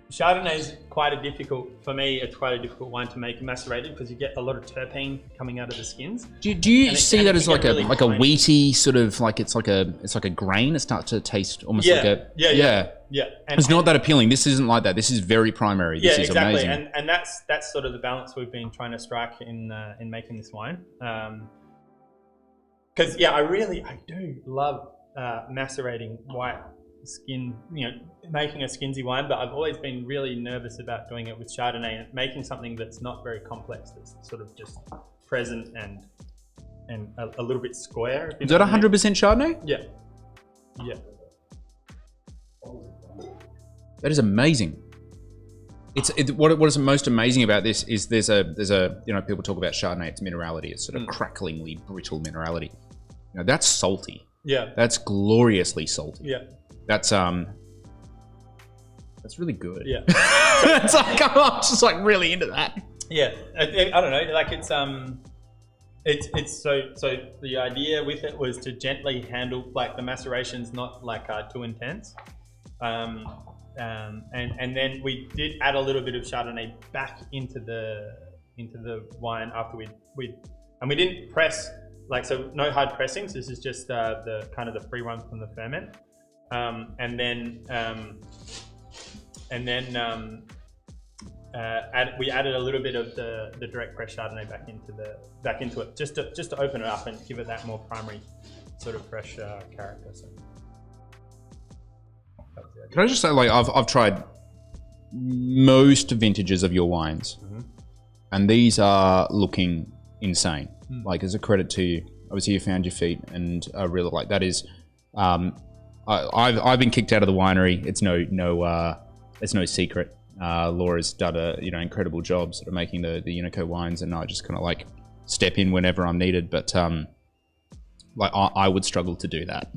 Chardonnay's quite a difficult wine to make macerated because you get a lot of terpene coming out of the skins. Do you see that as like a wheaty sort of like it's like a grain? It starts to taste almost like a yeah. It's not that appealing. This isn't like that. This is very primary. This is exactly. Amazing. And that's sort of the balance we've been trying to strike in making this wine. Because I do love macerating white skin, making a skinsy wine, but I've always been really nervous about doing it with Chardonnay and making something that's not very complex, that's sort of just present and a little bit square. Is that 100% Chardonnay? Yeah. That is amazing. What is most amazing about this is there's a people talk about Chardonnay, it's minerality, it's sort of cracklingly brittle minerality. That's salty. Yeah. That's gloriously salty. Yeah. That's really good. Yeah. It's like I'm just like really into that. Yeah. I don't know. Like it's so the idea with it was to gently handle like the maceration's not like too intense. And then we did add a little bit of Chardonnay back into the wine after we didn't press, like, so no hard pressings. This is just the kind of the free run from the ferment. We added a little bit of the direct press Chardonnay back into it, just to open it up and give it that more primary sort of fresh character. So. Can I just say, like, I've tried most vintages of your wines, and these are looking insane. Like, as a credit to you, obviously you found your feet, and I really like that. Is I've been kicked out of the winery. It's no secret. Laura's done a incredible job sort of making the Unico wines, and I just kind of like step in whenever I'm needed. But like I would struggle to do that.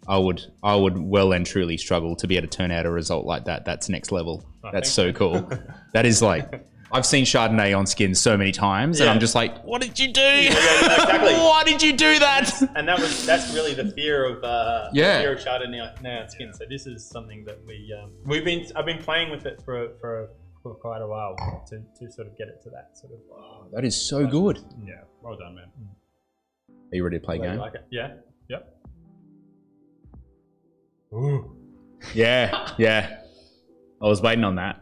I would well and truly struggle to be able to turn out a result like that. That's next level. That's so cool. That is like, I've seen Chardonnay on skin so many times, and I'm just like, what did you do? Exactly. Why did you do that? And that's really the fear of fear of Chardonnay on skin. So this is something that I've been playing with it for quite a while to sort of get it to that sort of. Oh, that is so good. Yeah, well done, man. Are you ready to play a game? Like it? Yeah. Yep. Ooh. Yeah. I was waiting on that.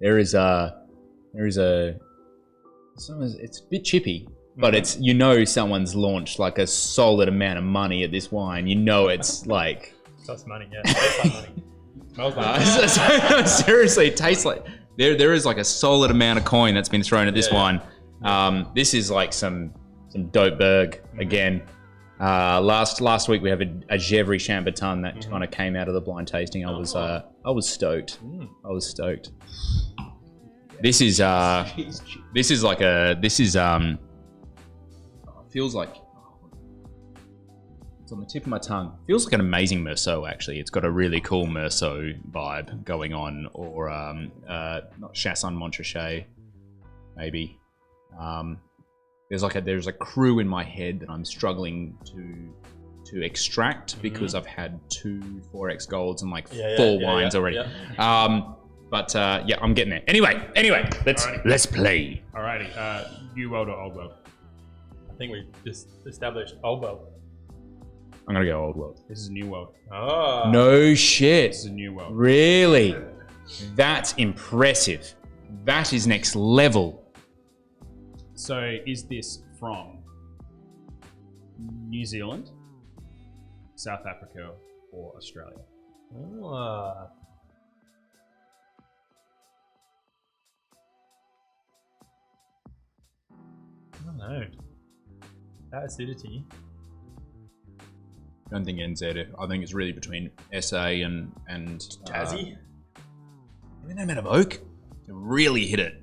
It's a bit chippy, but it's, you know, someone's launched like a solid amount of money at this wine. You know, it's like. That's money, yeah. Tastes like money. Smells like money. Seriously, it tastes like there is like a solid amount of coin that's been thrown at this wine. This is like some dope berg again. Last week we have a Gevrey Chambertin that kind of came out of the blind tasting. I was stoked. I was stoked. This is feels like, it's on the tip of my tongue. Feels like an amazing Meursault, actually. It's got a really cool Meursault vibe going on, or not Chassagne Montrachet, maybe. There's a crew in my head that I'm struggling to extract because I've had 2 4X golds and like 4 wines already. Yeah. I'm getting there. Anyway, let's play. Alrighty, New World or Old World? I think we just established Old World. I'm gonna go Old World. This is New World. Oh. No shit. This is New World. Really? That's impressive. That is next level. So, is this from New Zealand, South Africa, or Australia? Oh. I don't know. That acidity. I don't think NZ. I think it's really between SA and Tassie. I mean, they made of oak. They really hit it.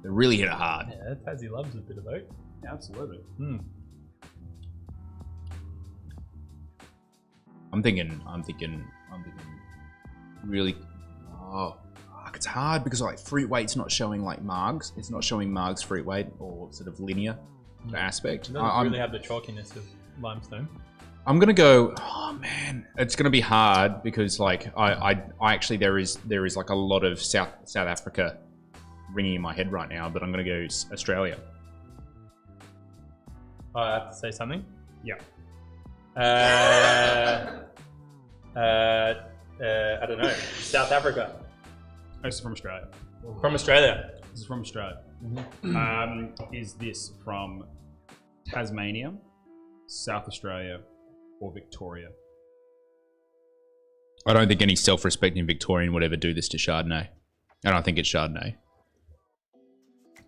They really hit it hard. Yeah, Tassie loves a bit of oak. Yeah, absolutely. I'm thinking really. Oh, fuck, it's hard because like fruit weight's not showing like margs. It's not showing margs fruit weight or sort of linear aspect. It doesn't really have the chalkiness of limestone. I'm gonna go. Oh man, it's gonna be hard because like I actually there is like a lot of South Africa ringing in my head right now, but I'm gonna go Australia. Oh, I have to say something. Yeah. I don't know. South Africa. This is from Australia. From Australia. This is from Australia. Is this from Tasmania, South Australia, or Victoria? I don't think any self-respecting Victorian would ever do this to Chardonnay. I don't think it's Chardonnay.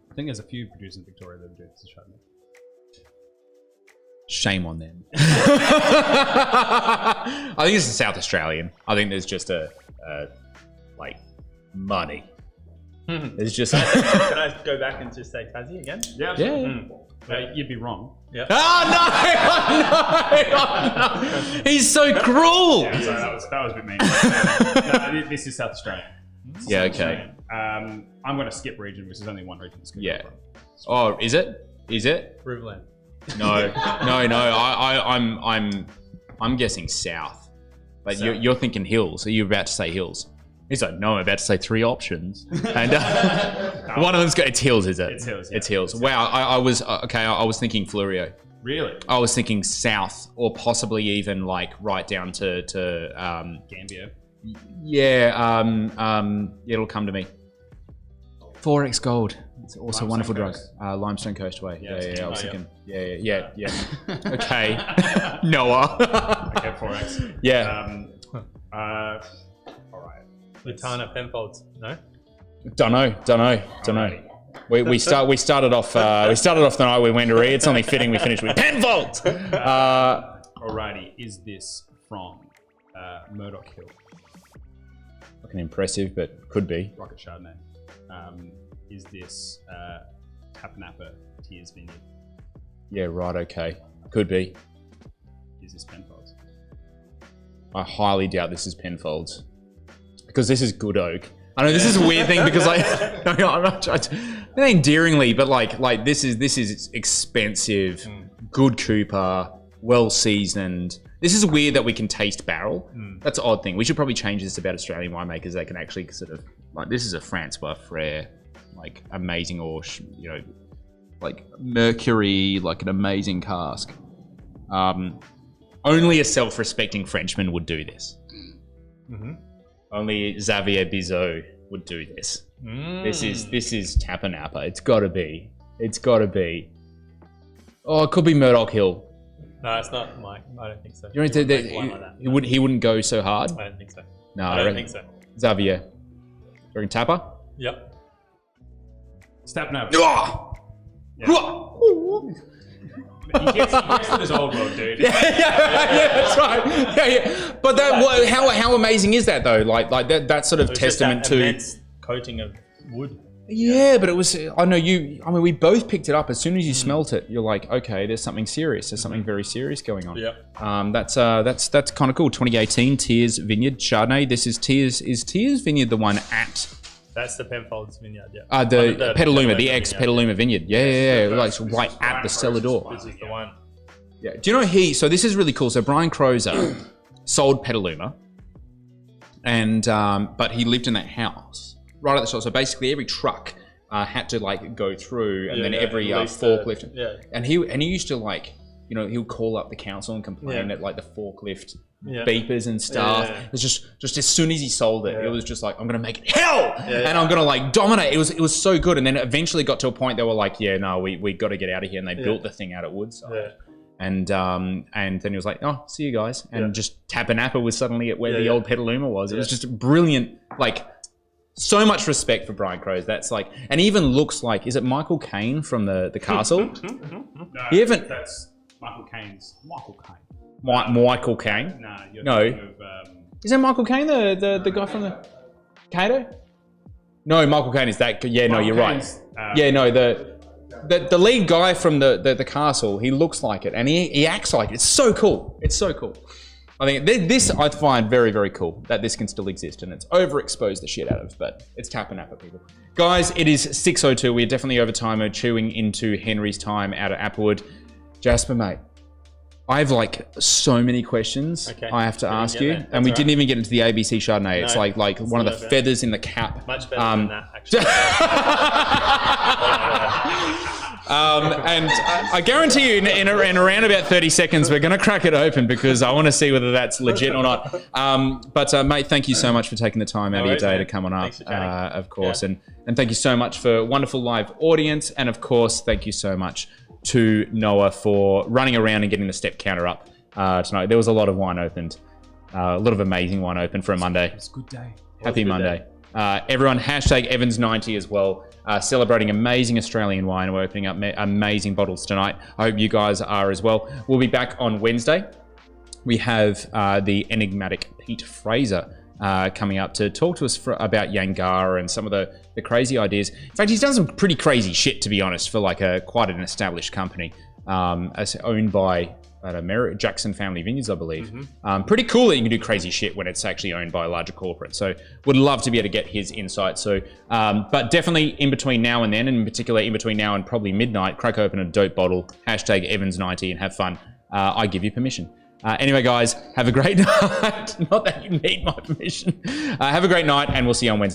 I think there's a few producers in Victoria that do this to Chardonnay. Shame on them. I think it's a South Australian. I think there's just a like money. There's just. Can I go back and just say Tassie again? Yeah. You'd be wrong. Yeah. Oh no! He's so cruel. Yeah, sorry, that was a bit mean. No, this is South Australia. Yeah. Okay. I'm going to skip region because there's only one region that's going to go from. Oh, is it? Is it? Riverland. No. I'm guessing south. But South. you're thinking hills. Are you about to say hills? He's like, no, I'm about to say 3 options. And one of them's got, it's hills, is it? It's hills, yeah. It's hills. Wow, I was thinking Flurio. Really? I was thinking south, or possibly even like right down to Gambia. Yeah, it'll come to me. 4X Gold. It's also a wonderful drug. Limestone Coastway. Yeah. I was thinking. Yeah. Okay. Noah. Okay, 4X. Yeah. All right. Latana Penfolds. No. Don't know. We started off the night we went to read. It's only fitting we finished with Penfolds. Alrighty. Is this from Murdoch Hill? Fucking impressive, but could be. Rocket Chardonnay. Is this Tap Napa Tears Vineyard? Yeah, right, okay. Could be. Is this Penfolds? I highly doubt this is Penfolds. Because this is good oak. I know this is a weird thing because like I'm not trying to, not endearingly, but like this is expensive, good Cooper, well seasoned. This is weird that we can taste barrel. That's an odd thing. We should probably change this about Australian winemakers. They can actually sort of like this is a Francois Frere, like amazing Orche, you know, like Mercury, like an amazing cask. Only a self-respecting Frenchman would do this. Only Xavier Bizot would do this. This is Tapper Napper. It's got to be. It's got to be. Oh, it could be Murdoch Hill. No, it's not Mike. I don't think so. You don't think that he wouldn't go so hard? I don't think so. No, I don't think so. Xavier. You reckon Tapper? Yep. Step now. Oh! Yeah. He gets to this old world, dude. Yeah, that's right. Yeah. But that, how amazing is that though? Like that sort of testament just that to immense coating of wood. Yeah, but it was. I mean, we both picked it up as soon as you smelt it. You're like, okay, there's something serious. There's something very serious going on. Yeah. That's kind of cool. 2018 Tears Vineyard Chardonnay. This is Tears. Is Tears Vineyard the one at? That's the Penfolds vineyard, yeah. The Petaluma, the ex-Petaluma vineyard. Yeah. Like it's right at the cellar door. This is the one. Yeah. Do you know so this is really cool. So Brian Crozer sold Petaluma, and but he lived in that house right at the shop. So basically, every truck had to like go through, and then every forklift. And he used to like, you know, he would call up the council and complain that like the forklift beepers and stuff. It was just as soon as he sold it, it was just like, I'm gonna make it hell, and I'm gonna like dominate. It was so good, and then it eventually got to a point they were like, yeah, no, we got to get out of here, and they built the thing out at Woodside. And then he was like, oh, see you guys, and just Tapper Napper was suddenly at where the old Petaluma was. It was just brilliant, like. So much respect for Brian Croze. That's like, and even looks like, is it Michael Caine from the castle? No, that's Michael Caine's. Michael Caine. Michael Caine? Nah, you're no. thinking of, Is that Michael Caine, the guy from the Cato? No, Michael Caine is that. Yeah, no, you're right. Yeah, no, the lead guy from the castle. He looks like it, and he acts like it. It's so cool. It's so cool. I think this I find very, very cool that this can still exist, and it's overexposed the shit out of, but it's Tapper Napper, people. Guys, it is 6:02. We're definitely over time. We're chewing into Henry's time out at Applewood. Jasper, mate, I have like so many questions I have to ask you, and we didn't even get into the ABC Chardonnay. It's like one of the feathers in the cap. Much better than that, actually. And I guarantee you in around about 30 seconds, we're going to crack it open because I want to see whether that's legit or not. But mate, thank you so much for taking the time out of your day to come on up, of course. And thank you so much for a wonderful live audience. And of course, thank you so much to Noah for running around and getting the step counter up tonight. There was a lot of wine opened, a lot of amazing wine opened for a Monday. It's a good day. Happy Monday. Everyone, hashtag Evans90 as well. Celebrating amazing Australian wine. We're opening up amazing bottles tonight. I hope you guys are as well. We'll be back on Wednesday. We have the enigmatic Pete Fraser coming up to talk to us about Yangar and some of the crazy ideas. In fact, he's done some pretty crazy shit, to be honest, for like quite an established company owned by Jackson Family Vineyards, I believe. Pretty cool that you can do crazy shit when it's actually owned by a larger corporate. So would love to be able to get his insight. So, but definitely in between now and then, and in particular in between now and probably midnight, crack open a dope bottle, hashtag Evans90 and have fun. I give you permission. Anyway, guys, have a great night. Not that you need my permission. Have a great night, and we'll see you on Wednesday.